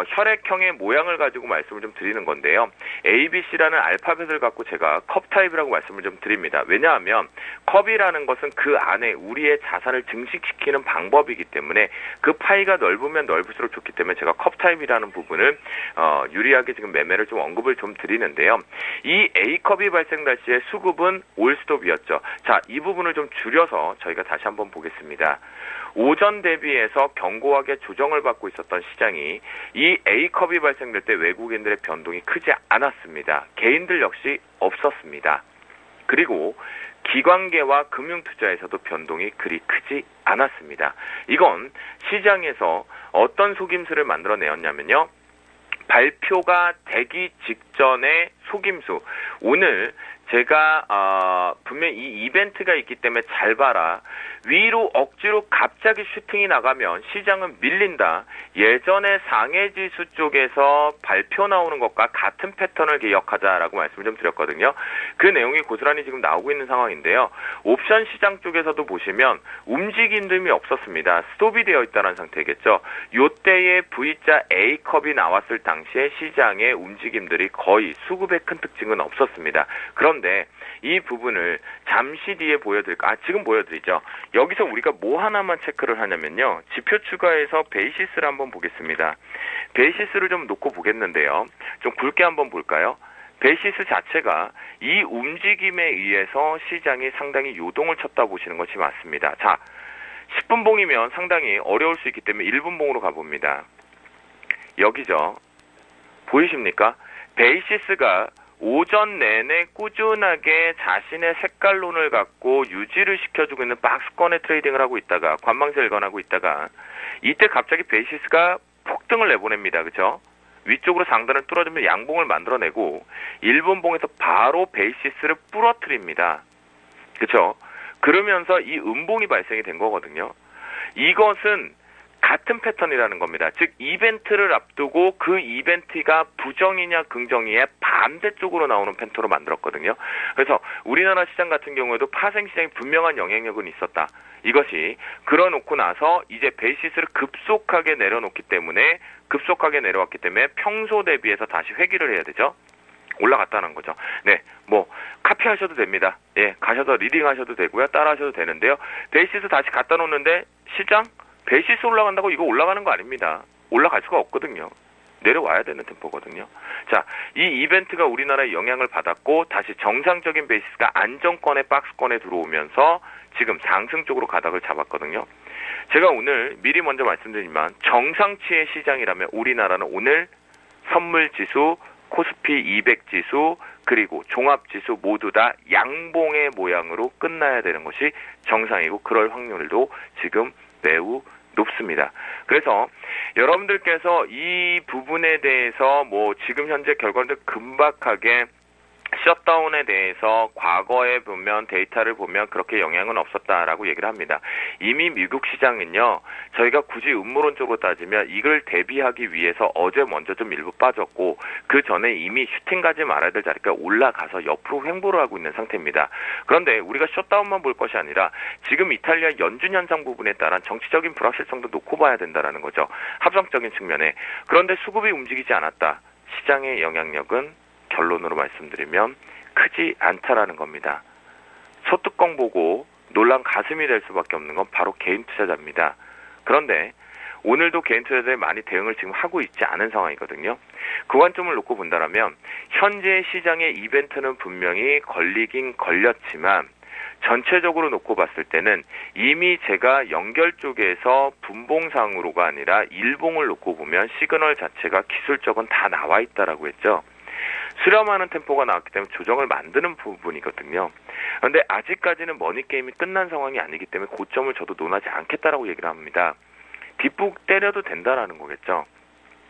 혈액형의 모양을 가지고 말씀을 좀 드리는 건데요. ABC라는 알파벳을 갖고 제가 컵 타입이라고 말씀을 좀 드립니다. 왜냐하면 컵이라는 것은 그 안에 우리의 자산을 증식시키는 방법이기 때문에 그 파이가 넓으면 넓을수록 좋기 때문에 제가 컵 타입이라는 부분을 유리하게 지금 매매를 좀 언급을 좀 드리는데요. 이 A컵이 발생할 시에 수급은 올스톱이었죠. 자, 이 부분을 좀 줄여서 저희가 다시 한번 보겠습니다. 오전 대비해서 견고하게 조정을 받고 있었던 시장이 이 A컵이 발생될 때 외국인들의 변동이 크지 않았습니다. 개인들 역시 없었습니다. 그리고 기관계와 금융투자에서도 변동이 그리 크지 않았습니다. 이건 시장에서 어떤 속임수를 만들어내었냐면요. 발표가 되기 직전의 속임수. 오늘 제가 분명히 이 이벤트가 있기 때문에 잘 봐라. 위로 억지로 갑자기 슈팅이 나가면 시장은 밀린다. 예전에 상해지수 쪽에서 발표 나오는 것과 같은 패턴을 기억하자라고 말씀을 좀 드렸거든요. 그 내용이 고스란히 지금 나오고 있는 상황인데요. 옵션 시장 쪽에서도 보시면 움직임이 없었습니다. 스톱이 되어 있다는 상태겠죠. 요때에 V자 A컵이 나왔을 당시에 시장의 움직임들이 거의 수급의 큰 특징은 없었습니다. 그런데 이 부분을 잠시 뒤에 지금 보여드리죠. 여기서 우리가 뭐 하나만 체크를 하냐면요. 지표 추가해서 베이시스를 한번 보겠습니다. 베이시스를 좀 놓고 보겠는데요. 좀 굵게 한번 볼까요? 베이시스 자체가 이 움직임에 의해서 시장이 상당히 요동을 쳤다 보시는 것이 맞습니다. 자, 10분봉이면 상당히 어려울 수 있기 때문에 1분봉으로 가봅니다. 여기죠. 보이십니까? 베이시스가 오전 내내 꾸준하게 자신의 색깔론을 갖고 유지를 시켜주고 있는 박스권의 트레이딩을 하고 있다가 관망세를 일관하고 있다가 이때 갑자기 베이시스가 폭등을 내보냅니다. 그렇죠? 위쪽으로 상단을 뚫어주면 양봉을 만들어내고 1분봉에서 바로 베이시스를 부러뜨립니다. 그렇죠? 그러면서 이 음봉이 발생이 된 거거든요. 이것은 같은 패턴이라는 겁니다. 즉 이벤트를 앞두고 그 이벤트가 부정이냐 긍정이냐 반대쪽으로 나오는 패턴으로 만들었거든요. 그래서 우리나라 시장 같은 경우에도 파생 시장이 분명한 영향력은 있었다. 이것이 그려놓고 나서 이제 베이시스를 급속하게 내려왔기 때문에 평소 대비해서 다시 회귀를 해야 되죠. 올라갔다는 거죠. 네, 뭐 카피하셔도 됩니다. 예, 가셔서 리딩하셔도 되고요. 따라하셔도 되는데요. 베이시스 다시 갖다 놓는데 시장 베이시스 올라간다고 이거 올라가는 거 아닙니다. 올라갈 수가 없거든요. 내려와야 되는 템포거든요. 자, 이 이벤트가 우리나라에 영향을 받았고 다시 정상적인 베이시스가 안정권의 박스권에 들어오면서 지금 상승 쪽으로 가닥을 잡았거든요. 제가 오늘 미리 먼저 말씀드리지만 정상치의 시장이라면 우리나라는 오늘 선물지수, 코스피 200 지수, 그리고 종합지수 모두 다 양봉의 모양으로 끝나야 되는 것이 정상이고 그럴 확률도 지금 매우 높습니다. 그래서 여러분들께서 이 부분에 대해서 뭐 지금 현재 결과를 금박하게 셧다운에 대해서 과거에 보면 데이터를 보면 그렇게 영향은 없었다라고 얘기를 합니다. 이미 미국 시장은요, 저희가 굳이 음모론적으로 따지면 이걸 대비하기 위해서 어제 먼저 좀 일부 빠졌고 그 전에 이미 슈팅 가지 말아야 될 자리가 올라가서 옆으로 횡보를 하고 있는 상태입니다. 그런데 우리가 셧다운만 볼 것이 아니라 지금 이탈리아 연준 현상 부분에 따른 정치적인 불확실성도 놓고 봐야 된다는 거죠. 합성적인 측면에. 그런데 수급이 움직이지 않았다. 시장의 영향력은 결론으로 말씀드리면 크지 않다라는 겁니다. 소뚜껑 보고 놀란 가슴이 될 수밖에 없는 건 바로 개인 투자자입니다. 그런데 오늘도 개인 투자자들이 많이 대응을 지금 하고 있지 않은 상황이거든요. 그 관점을 놓고 본다면 현재 시장의 이벤트는 분명히 걸리긴 걸렸지만 전체적으로 놓고 봤을 때는 이미 제가 연결 쪽에서 분봉상으로가 아니라 일봉을 놓고 보면 시그널 자체가 기술적은 다 나와 있다라고 했죠. 수렴하는 템포가 나왔기 때문에 조정을 만드는 부분이거든요. 그런데 아직까지는 머니게임이 끝난 상황이 아니기 때문에 고점을 저도 논하지 않겠다라고 얘기를 합니다. 뒷북 때려도 된다라는 거겠죠.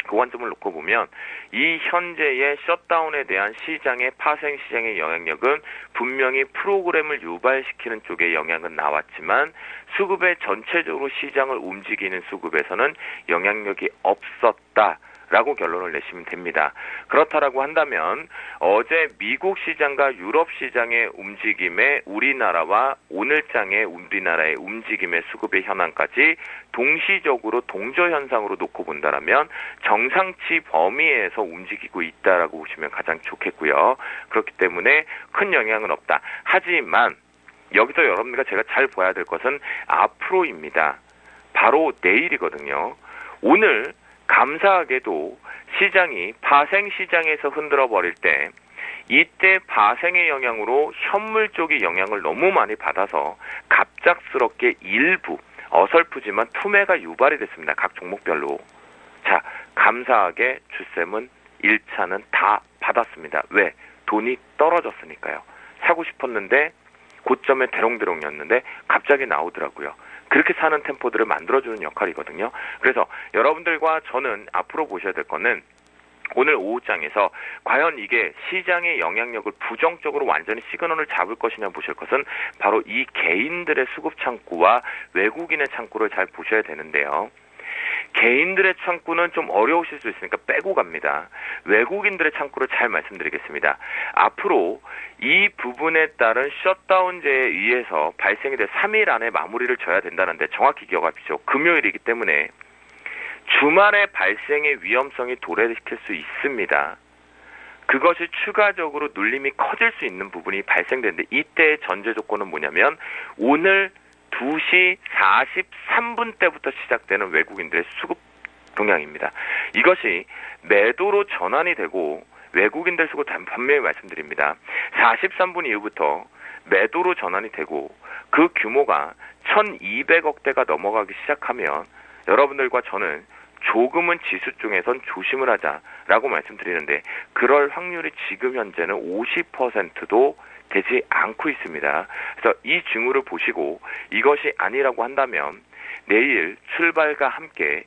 그 관점을 놓고 보면 이 현재의 셧다운에 대한 시장의 파생 시장의 영향력은 분명히 프로그램을 유발시키는 쪽에 영향은 나왔지만 수급의 전체적으로 시장을 움직이는 수급에서는 영향력이 없었다. 라고 결론을 내시면 됩니다. 그렇다라고 한다면 어제 미국 시장과 유럽 시장의 움직임에 우리나라와 오늘장의 우리나라의 움직임의 수급의 현황까지 동시적으로 동조 현상으로 놓고 본다면 정상치 범위에서 움직이고 있다라고 보시면 가장 좋겠고요. 그렇기 때문에 큰 영향은 없다. 하지만 여기서 여러분들과 제가 잘 봐야 될 것은 앞으로입니다. 바로 내일이거든요. 오늘 감사하게도 시장이 파생 시장에서 흔들어 버릴 때 이때 파생의 영향으로 현물 쪽이 영향을 너무 많이 받아서 갑작스럽게 일부 어설프지만 투매가 유발이 됐습니다. 각 종목별로. 자, 감사하게 주쌤은 1차는 다 받았습니다. 왜? 돈이 떨어졌으니까요. 사고 싶었는데 고점에 대롱대롱이었는데 갑자기 나오더라고요. 그렇게 사는 템포들을 만들어주는 역할이거든요. 그래서 여러분들과 저는 앞으로 보셔야 될 거는 오늘 오후장에서 과연 이게 시장의 영향력을 부정적으로 완전히 시그널을 잡을 것이냐 보실 것은 바로 이 개인들의 수급 창구와 외국인의 창구를 잘 보셔야 되는데요. 개인들의 창구는 좀 어려우실 수 있으니까 빼고 갑니다. 외국인들의 창구를 잘 말씀드리겠습니다. 앞으로 이 부분에 따른 셧다운제에 의해서 발생이 될 3일 안에 마무리를 져야 된다는데 정확히 기억하십시오. 금요일이기 때문에 주말에 발생의 위험성이 도래시킬 수 있습니다. 그것이 추가적으로 눌림이 커질 수 있는 부분이 발생되는데 이때의 전제 조건은 뭐냐면 오늘 2시 43분 때부터 시작되는 외국인들의 수급 동향입니다. 이것이 매도로 전환이 되고 외국인들 수급 분명히 말씀드립니다. 43분 이후부터 매도로 전환이 되고 그 규모가 1200억대가 넘어가기 시작하면 여러분들과 저는 조금은 지수 쪽에선 조심을 하자라고 말씀드리는데 그럴 확률이 지금 현재는 50%도 되지 않고 있습니다. 그래서 이 징후를 보시고 이것이 아니라고 한다면 내일 출발과 함께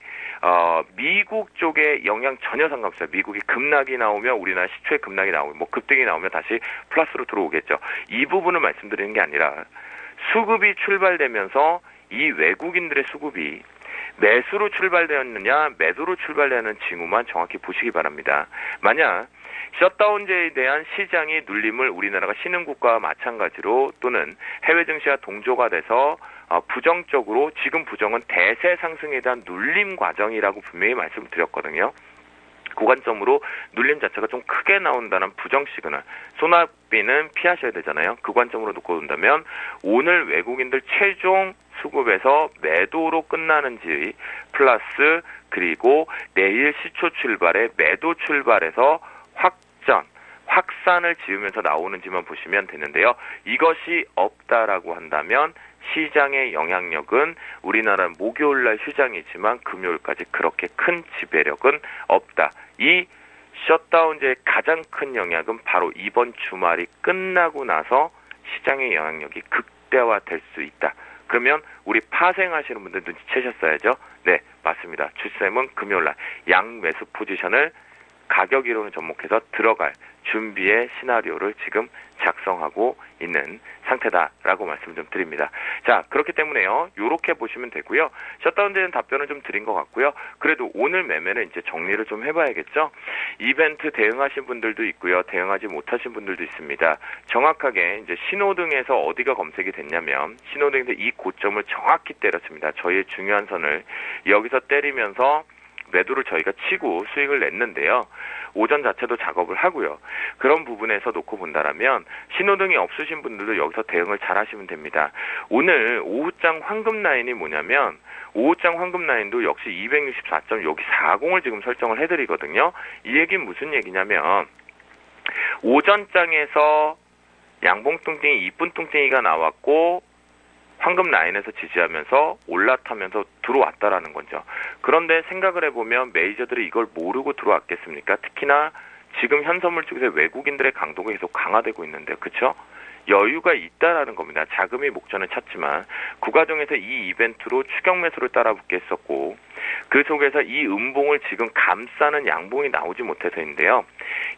미국 쪽에 영향 전혀 상관없어요. 미국이 급락이 나오면 우리나라 시초에 급락이 나오면 뭐 급등이 나오면 다시 플러스로 들어오겠죠. 이 부분을 말씀드리는 게 아니라 수급이 출발되면서 이 외국인들의 수급이 매수로 출발되었느냐 매도로 출발되는 징후만 정확히 보시기 바랍니다. 만약 셧다운제에 대한 시장의 눌림을 우리나라가 신흥국가와 마찬가지로 또는 해외 증시와 동조가 돼서 부정적으로 지금 부정은 대세 상승에 대한 눌림 과정이라고 분명히 말씀드렸거든요. 그 관점으로 눌림 자체가 좀 크게 나온다는 부정 시그널, 소나비는 피하셔야 되잖아요. 그 관점으로 놓고 본다면 오늘 외국인들 최종 수급에서 매도로 끝나는지 플러스 그리고 내일 시초 출발에 매도 출발에서 확산을 지으면서 나오는지만 보시면 되는데요. 이것이 없다라고 한다면 시장의 영향력은 우리나라 목요일날 휴장이지만 금요일까지 그렇게 큰 지배력은 없다. 이 셧다운제의 가장 큰 영향은 바로 이번 주말이 끝나고 나서 시장의 영향력이 극대화될 수 있다. 그러면 우리 파생하시는 분들 눈치채셨어야죠. 네, 맞습니다. 주쌤은 금요일날 양매수 포지션을 가격 이론을 접목해서 들어갈 준비의 시나리오를 지금 작성하고 있는 상태다라고 말씀을 좀 드립니다. 자, 그렇기 때문에요. 요렇게 보시면 되고요. 셧다운되는 답변은 좀 드린 것 같고요. 그래도 오늘 매매는 이제 정리를 좀 해봐야겠죠. 이벤트 대응하신 분들도 있고요. 대응하지 못하신 분들도 있습니다. 정확하게 이제 신호등에서 어디가 검색이 됐냐면 신호등에서 이 고점을 정확히 때렸습니다. 저희의 중요한 선을 여기서 때리면서 매도를 저희가 치고 수익을 냈는데요. 오전 자체도 작업을 하고요. 그런 부분에서 놓고 본다라면 신호등이 없으신 분들도 여기서 대응을 잘 하시면 됩니다. 오늘 오후장 황금 라인이 뭐냐면 오후장 황금 라인도 역시 264점 여기 40을 지금 설정을 해드리거든요. 이 얘기는 무슨 얘기냐면 오전장에서 양봉뚱땡이 이쁜 뚱땡이가 나왔고 황금 라인에서 지지하면서 올라타면서 들어왔다라는 거죠. 그런데 생각을 해보면 메이저들이 이걸 모르고 들어왔겠습니까? 특히나 지금 현선물 쪽에서 외국인들의 강도가 계속 강화되고 있는데, 그렇죠? 여유가 있다라는 겁니다. 자금이 목전을 찾지만 그 과정에서 이 이벤트로 추격 매수를 따라붙게 했었고 그 속에서 이 음봉을 지금 감싸는 양봉이 나오지 못해서인데요.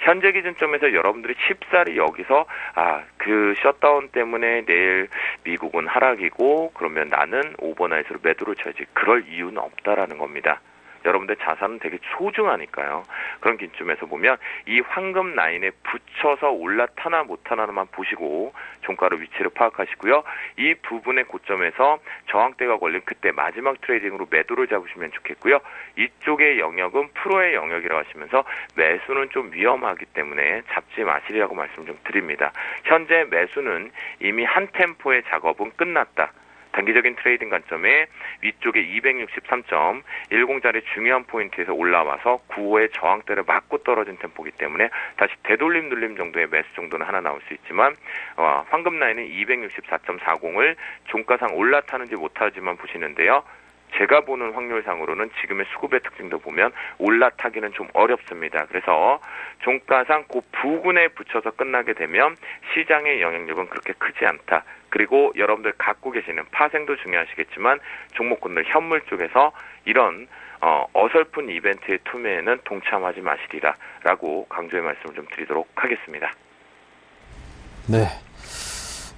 현재 기준점에서 여러분들이 쉽사리 여기서 그 셧다운 때문에 내일 미국은 하락이고 그러면 나는 오버나잇으로 매도를 쳐야지. 그럴 이유는 없다라는 겁니다. 여러분들 자산은 되게 소중하니까요. 그런 기준점에서 보면 이 황금 라인에 붙여서 올라타나 못하나만 보시고 종가로 위치를 파악하시고요. 이 부분의 고점에서 저항대가 걸린 그때 마지막 트레이딩으로 매도를 잡으시면 좋겠고요. 이쪽의 영역은 프로의 영역이라고 하시면서 매수는 좀 위험하기 때문에 잡지 마시라고 말씀 좀 드립니다. 현재 매수는 이미 한 템포의 작업은 끝났다. 단기적인 트레이딩 관점에 위쪽에 263.10짜리 중요한 포인트에서 올라와서 9호의 저항대를 맞고 떨어진 템포이기 때문에 다시 되돌림 눌림 정도의 매수 정도는 하나 나올 수 있지만 황금 라인은 264.40을 종가상 올라타는지 못하지만 보시는데요. 제가 보는 확률상으로는 지금의 수급의 특징도 보면 올라타기는 좀 어렵습니다. 그래서 종가상 그 부근에 붙여서 끝나게 되면 시장의 영향력은 그렇게 크지 않다. 그리고 여러분들 갖고 계시는 파생도 중요하시겠지만 종목군들 현물 쪽에서 이런 어설픈 이벤트의 투매에는 동참하지 마시리라라고 강조의 말씀을 좀 드리도록 하겠습니다. 네.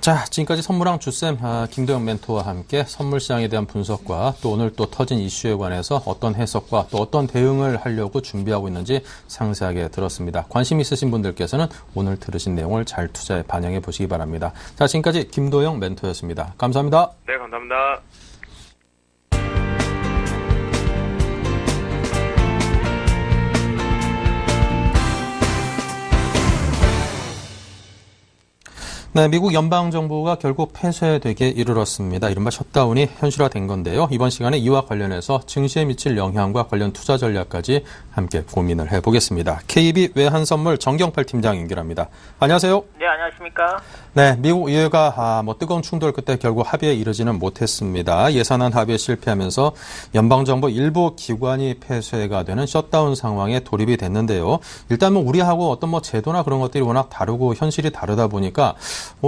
자, 지금까지 선물왕 주쌤 김도영 멘토와 함께 선물 시장에 대한 분석과 또 오늘 또 터진 이슈에 관해서 어떤 해석과 또 어떤 대응을 하려고 준비하고 있는지 상세하게 들었습니다. 관심 있으신 분들께서는 오늘 들으신 내용을 잘 투자에 반영해 보시기 바랍니다. 자, 지금까지 김도영 멘토였습니다. 감사합니다. 네, 감사합니다. 네, 미국 연방정부가 결국 폐쇄되게 이르렀습니다. 이른바 셧다운이 현실화된 건데요. 이번 시간에 이와 관련해서 증시에 미칠 영향과 관련 투자 전략까지 함께 고민을 해보겠습니다. KB 외환선물 정경팔 팀장 연결합니다. 안녕하세요. 네, 안녕하십니까. 네, 미국 의회가 뜨거운 충돌 끝에 결국 합의에 이르지는 못했습니다. 예산안 합의에 실패하면서 연방정부 일부 기관이 폐쇄가 되는 셧다운 상황에 돌입이 됐는데요. 일단 우리하고 어떤 제도나 그런 것들이 워낙 다르고 현실이 다르다 보니까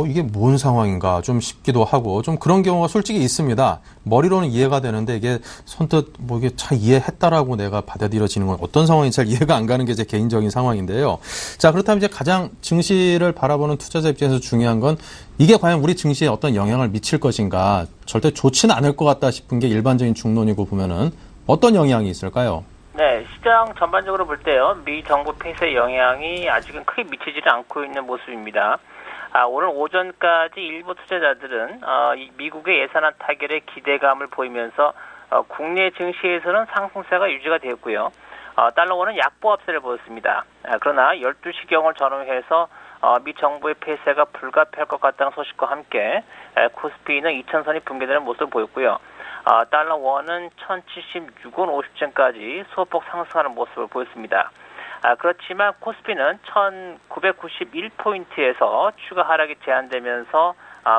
이게 뭔 상황인가 좀 싶기도 하고 좀 그런 경우가 솔직히 있습니다. 머리로는 이해가 되는데 이게 선뜻 이게 잘 이해했다라고 내가 받아들여지는 건 어떤 상황인지 잘 이해가 안 가는 게 제 개인적인 상황인데요. 자, 그렇다면 이제 가장 증시를 바라보는 투자자 입장에서 중요한 건 이게 과연 우리 증시에 어떤 영향을 미칠 것인가, 절대 좋지는 않을 것 같다 싶은 게 일반적인 중론이고 보면은 어떤 영향이 있을까요? 네, 시장 전반적으로 볼 때요, 미 정부 폐쇄 영향이 아직은 크게 미치지는 않고 있는 모습입니다. 오늘 오전까지 일부 투자자들은 미국의 예산안 타결에 기대감을 보이면서 국내 증시에서는 상승세가 유지가 되었고요. 달러원은 약보합세를 보였습니다. 그러나 12시경을 전후해서 미 정부의 폐쇄가 불가피할 것 같다는 소식과 함께 코스피는 2000선이 붕괴되는 모습을 보였고요. 달러원은 1076원 50전까지 소폭 상승하는 모습을 보였습니다. 그렇지만 코스피는 1991포인트에서 추가 하락이 제한되면서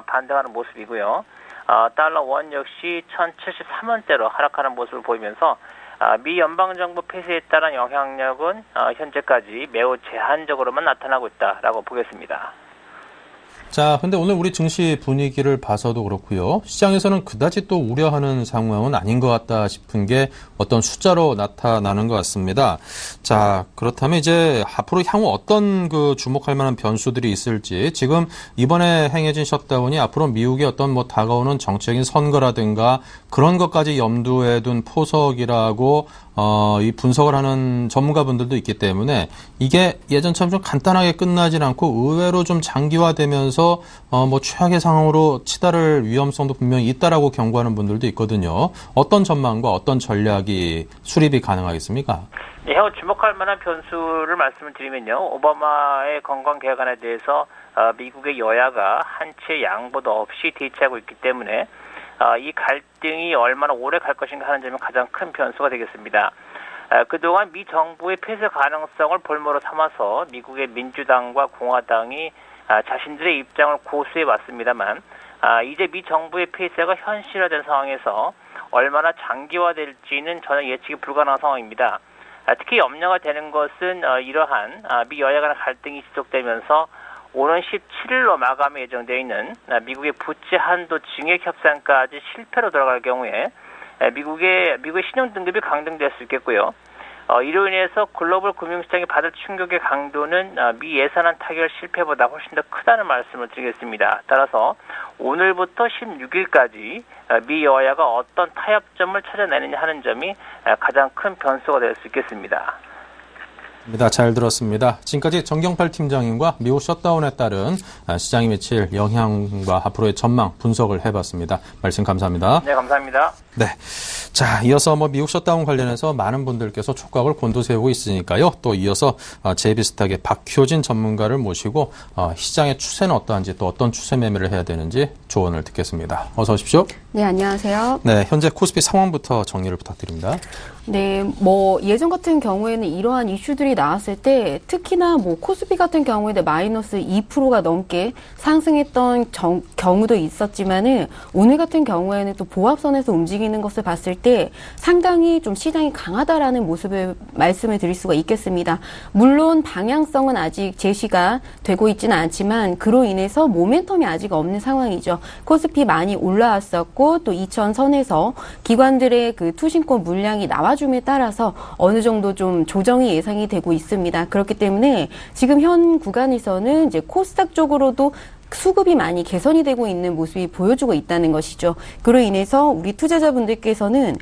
반등하는 모습이고요. 달러 원 역시 1073원대로 하락하는 모습을 보이면서 미 연방정부 폐쇄에 따른 영향력은 현재까지 매우 제한적으로만 나타나고 있다라고 보겠습니다. 자, 근데 오늘 우리 증시 분위기를 봐서도 그렇고요. 시장에서는 그다지 또 우려하는 상황은 아닌 것 같다 싶은 게 어떤 숫자로 나타나는 것 같습니다. 자, 그렇다면 이제 앞으로 향후 어떤 그 주목할 만한 변수들이 있을지, 지금 이번에 행해진 셧다운이 앞으로 미국의 어떤 뭐 다가오는 정책인 선거라든가 그런 것까지 염두에 둔 포석이라고 이 분석을 하는 전문가분들도 있기 때문에 이게 예전처럼 좀 간단하게 끝나진 않고 의외로 좀 장기화되면서 뭐 최악의 상황으로 치달을 위험성도 분명히 있다라고 경고하는 분들도 있거든요. 어떤 전망과 어떤 전략이 수립이 가능하겠습니까? 네, 향후 주목할 만한 변수를 말씀을 드리면요. 오바마의 건강 개혁안에 대해서 미국의 여야가 한치의 양보도 없이 대치하고 있기 때문에 이 갈등이 얼마나 오래 갈 것인가 하는 점이 가장 큰 변수가 되겠습니다. 그동안 미 정부의 폐쇄 가능성을 볼모로 삼아서 미국의 민주당과 공화당이 자신들의 입장을 고수해 왔습니다만 이제 미 정부의 폐쇄가 현실화된 상황에서 얼마나 장기화될지는 전혀 예측이 불가능한 상황입니다. 특히 염려가 되는 것은 이러한 미 여야 간의 갈등이 지속되면서 오는 17일로 마감이 예정되어 있는 미국의 부채 한도 증액 협상까지 실패로 돌아갈 경우에 미국의 신용 등급이 강등될 수 있겠고요. 이로 인해서 글로벌 금융시장이 받을 충격의 강도는 미 예산안 타결 실패보다 훨씬 더 크다는 말씀을 드리겠습니다. 따라서 오늘부터 16일까지 미 여야가 어떤 타협점을 찾아내느냐 하는 점이 가장 큰 변수가 될 수 있겠습니다. 잘 들었습니다. 지금까지 정경팔 팀장님과 미국 셧다운에 따른 시장이 미칠 영향과 앞으로의 전망 분석을 해봤습니다. 말씀 감사합니다. 네, 감사합니다. 네. 자, 이어서 미국 셧다운 관련해서 많은 분들께서 촉각을 곤두세우고 있으니까요. 또 이어서 제 비슷하게 박효진 전문가를 모시고 시장의 추세는 어떠한지 또 어떤 추세 매매를 해야 되는지 조언을 듣겠습니다. 어서 오십시오. 네, 안녕하세요. 네, 현재 코스피 상황부터 정리를 부탁드립니다. 네, 예전 같은 경우에는 이러한 이슈들이 나왔을 때 특히나 코스피 같은 경우에는 마이너스 2%가 넘게 상승했던 경우도 있었지만은 오늘 같은 경우에는 또 보합선에서 움직이는 것을 봤을 때 상당히 좀 시장이 강하다라는 모습을 말씀을 드릴 수가 있겠습니다. 물론 방향성은 아직 제시가 되고 있지는 않지만 그로 인해서 모멘텀이 아직 없는 상황이죠. 코스피 많이 올라왔었고 또 2000선에서 기관들의 그 투신권 물량이 나와줌에 따라서 어느 정도 좀 조정이 예상이 되고 있습니다. 그렇기 때문에 지금 현 구간에서는 이제 코스닥 쪽으로도 수급이 많이 개선이 되고 있는 모습이 보여주고 있다는 것이죠. 그로 인해서 우리 투자자분들께서는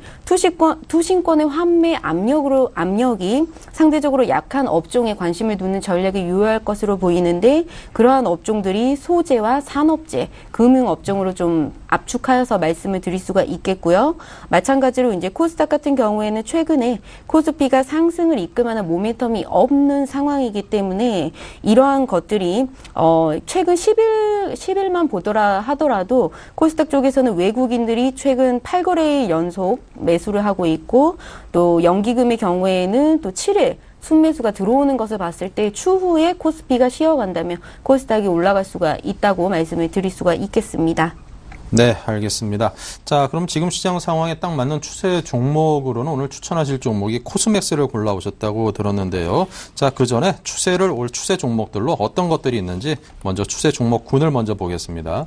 투신권의 환매 압력이 상대적으로 약한 업종에 관심을 두는 전략이 유효할 것으로 보이는데 그러한 업종들이 소재와 산업재, 금융업종으로 좀 압축하여서 말씀을 드릴 수가 있겠고요. 마찬가지로 이제 코스닥 같은 경우에는 최근에 코스피가 상승을 이끌만한 모멘텀이 없는 상황이기 때문에 이러한 것들이 최근 10일만 보더라 하더라도 코스닥 쪽에서는 외국인들이 최근 8거래일 연속 매수를 하고 있고 또 연기금의 경우에는 또 7일 순매수가 들어오는 것을 봤을 때 추후에 코스피가 쉬어간다면 코스닥이 올라갈 수가 있다고 말씀을 드릴 수가 있겠습니다. 네, 알겠습니다. 자, 그럼 지금 시장 상황에 딱 맞는 추세 종목으로는 오늘 추천하실 종목이 코스맥스를 골라오셨다고 들었는데요. 자, 그 전에 올 추세 종목들로 어떤 것들이 있는지 먼저 추세 종목군을 먼저 보겠습니다.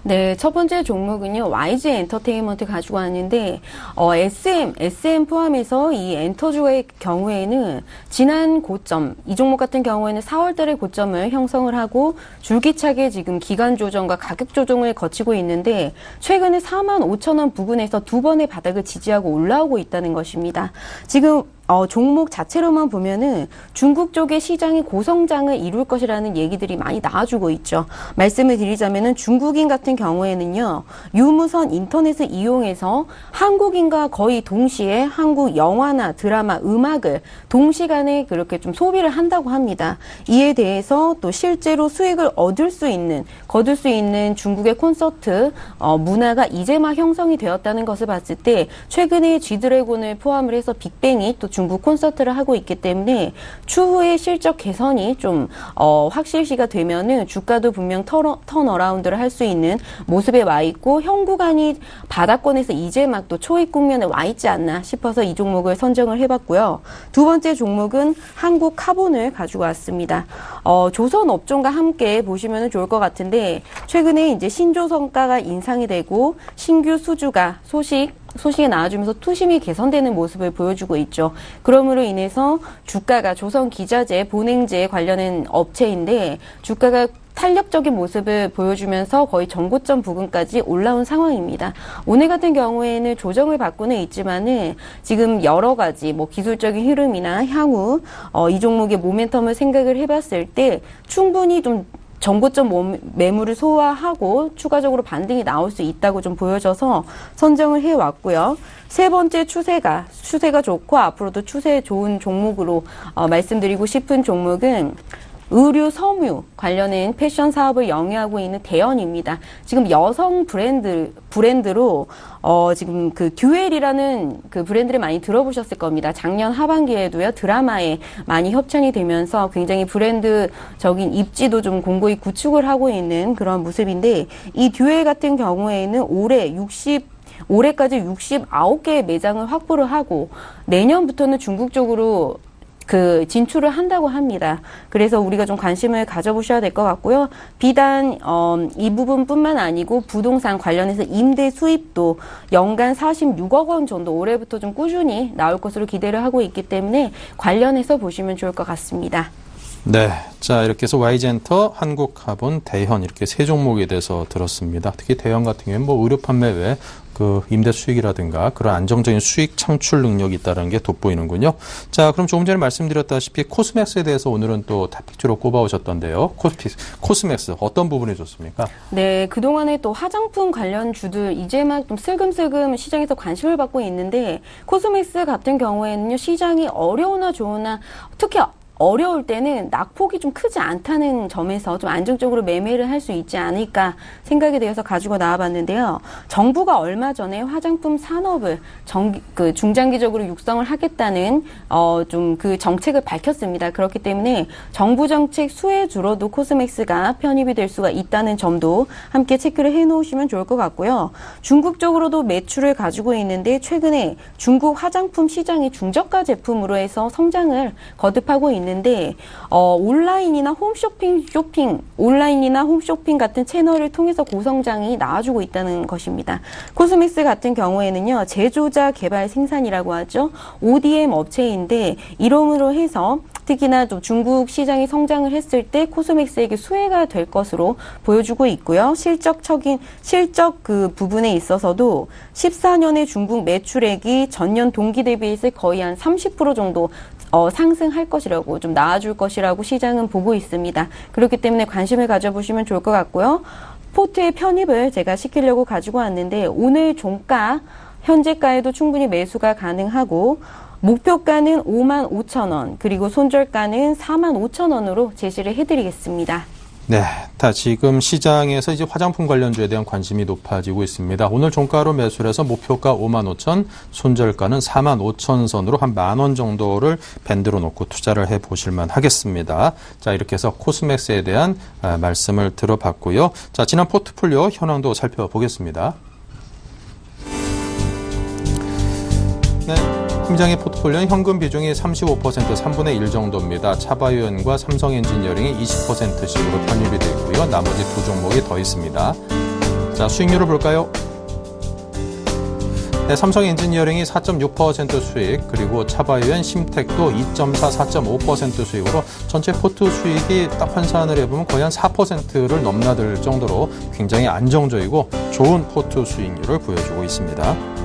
네, 첫 번째 종목은요, YG 엔터테인먼트 가지고 왔는데, SM 포함해서 이 엔터주의 경우에는 지난 고점, 이 종목 같은 경우에는 4월달에 고점을 형성을 하고 줄기차게 지금 기간 조정과 가격 조정을 거치고 있는데, 최근에 45,000원 부근에서 두 번의 바닥을 지지하고 올라오고 있다는 것입니다. 지금 종목 자체로만 보면은 중국 쪽의 시장이 고성장을 이룰 것이라는 얘기들이 많이 나와주고 있죠. 말씀을 드리자면은 중국인 같은 경우에는요, 유무선 인터넷을 이용해서 한국인과 거의 동시에 한국 영화나 드라마, 음악을 동시간에 그렇게 좀 소비를 한다고 합니다. 이에 대해서 또 실제로 수익을 거둘 수 있는 중국의 콘서트 문화가 이제 막 형성이 되었다는 것을 봤을 때 최근에 G드래곤을 포함을 해서 빅뱅이 또 중국 콘서트를 하고 있기 때문에 추후에 실적 개선이 좀 확실시가 되면은 주가도 분명 턴어라운드를 할 수 있는 모습에 와 있고 현 구간이 바닥권에서 이제 막 또 초입 국면에 와 있지 않나 싶어서 이 종목을 선정을 해봤고요. 두 번째 종목은 한국 카본을 가지고 왔습니다. 조선 업종과 함께 보시면 좋을 것 같은데 최근에 이제 신조성과가 인상이 되고 신규 수주가 소식이 나와주면서 투심이 개선되는 모습을 보여주고 있죠. 그러므로 인해서 주가가 조선 기자재, 본행재 관련된 업체인데 주가가 탄력적인 모습을 보여주면서 거의 전고점 부근까지 올라온 상황입니다. 오늘 같은 경우에는 조정을 받고는 있지만은 지금 여러 가지 기술적인 흐름이나 향후 이 종목의 모멘텀을 생각을 해봤을 때 충분히 좀 전고점 매물을 소화하고 추가적으로 반등이 나올 수 있다고 좀 보여져서 선정을 해왔고요. 세 번째 추세가 좋고 앞으로도 추세 좋은 종목으로 말씀드리고 싶은 종목은 의류, 섬유 관련된 패션 사업을 영위하고 있는 대연입니다. 지금 여성 브랜드로 지금 그 듀엘이라는 그 브랜드를 많이 들어보셨을 겁니다. 작년 하반기에도요 드라마에 많이 협찬이 되면서 굉장히 브랜드적인 입지도 좀 공고히 구축을 하고 있는 그런 모습인데 이 듀엘 같은 경우에는 올해까지 69개의 매장을 확보를 하고 내년부터는 중국 쪽으로 진출을 한다고 합니다. 그래서 우리가 좀 관심을 가져보셔야 될 것 같고요. 비단 이 부분뿐만 아니고 부동산 관련해서 임대 수입도 연간 46억 원 정도 올해부터 좀 꾸준히 나올 것으로 기대를 하고 있기 때문에 관련해서 보시면 좋을 것 같습니다. 네. 자, 이렇게 해서 YG엔터, 한국카본, 대현 이렇게 세 종목에 대해서 들었습니다. 특히 대현 같은 경우에는 의료 판매 외에 그 임대 수익이라든가 그런 안정적인 수익 창출 능력이 있다는 게 돋보이는군요. 자, 그럼 조금 전에 말씀드렸다시피 코스맥스에 대해서 오늘은 또 탑픽주로 꼽아오셨던데요. 코스맥스 어떤 부분이 좋습니까? 네, 그동안에 또 화장품 관련 주들 이제 막 좀 슬금슬금 시장에서 관심을 받고 있는데 코스맥스 같은 경우에는요, 시장이 어려우나 좋으나 특히 어려울 때는 낙폭이 좀 크지 않다는 점에서 좀 안정적으로 매매를 할 수 있지 않을까 생각이 되어서 가지고 나와봤는데요. 정부가 얼마 전에 화장품 산업을 중장기적으로 육성을 하겠다는 좀 그 정책을 밝혔습니다. 그렇기 때문에 정부 정책 수혜주로도 코스맥스가 편입이 될 수가 있다는 점도 함께 체크를 해놓으시면 좋을 것 같고요. 중국 쪽으로도 매출을 가지고 있는데 최근에 중국 화장품 시장이 중저가 제품으로 해서 성장을 거듭하고 있는데 온라인이나 홈쇼핑 같은 채널을 통해서 고성장이 나와주고 있다는 것입니다. 코스맥스 같은 경우에는요, 제조자 개발 생산이라고 하죠. ODM 업체인데 이름으로 해서 특히나 또 중국 시장이 성장을 했을 때 코스맥스에게 수혜가 될 것으로 보여주고 있고요. 실적 그 부분에 있어서도 14년의 중국 매출액이 전년 동기 대비해서 거의 한 30% 정도 상승할 것이라고 좀 나아줄 것이라고 시장은 보고 있습니다. 그렇기 때문에 관심을 가져보시면 좋을 것 같고요. 포트의 편입을 제가 시키려고 가지고 왔는데 오늘 종가 현재가에도 충분히 매수가 가능하고 목표가는 55,000원 그리고 손절가는 45,000원으로 제시를 해드리겠습니다. 네, 다 지금 시장에서 이제 화장품 관련주에 대한 관심이 높아지고 있습니다. 오늘 종가로 매수를 해서 목표가 55,000, 손절가는 45,000선으로 한 10,000원 정도를 밴드로 놓고 투자를 해보실만 하겠습니다. 자, 이렇게 해서 코스맥스에 대한 말씀을 들어봤고요. 자, 지난 포트폴리오 현황도 살펴보겠습니다. 네. 팀장의 포트폴리오는 현금 비중이 35%, 3분의 1 정도입니다. 차바이오엔과 삼성엔지니어링이 20%씩으로 편입이 되어 있고요. 나머지 두 종목이 더 있습니다. 자, 수익률을 볼까요? 네, 삼성엔지니어링이 4.6% 수익, 그리고 차바이오엔, 심텍도 2.4, 4.5% 수익으로 전체 포트 수익이 딱 환산을 해보면 거의 한 4%를 넘나들 정도로 굉장히 안정적이고 좋은 포트 수익률을 보여주고 있습니다.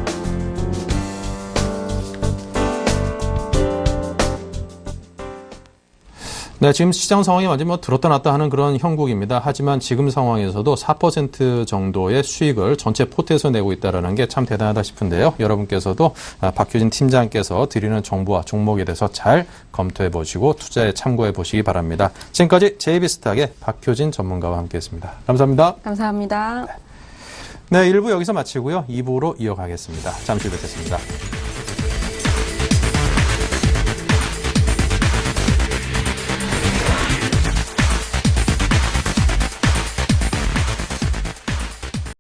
네, 지금 시장 상황이 완전히 들었다 놨다 하는 그런 형국입니다. 하지만 지금 상황에서도 4% 정도의 수익을 전체 포트에서 내고 있다는 게 참 대단하다 싶은데요. 여러분께서도 박효진 팀장께서 드리는 정보와 종목에 대해서 잘 검토해 보시고 투자에 참고해 보시기 바랍니다. 지금까지 JB스탁의 박효진 전문가와 함께했습니다. 감사합니다. 감사합니다. 네, 1부 여기서 마치고요. 2부로 이어가겠습니다. 잠시 뵙겠습니다.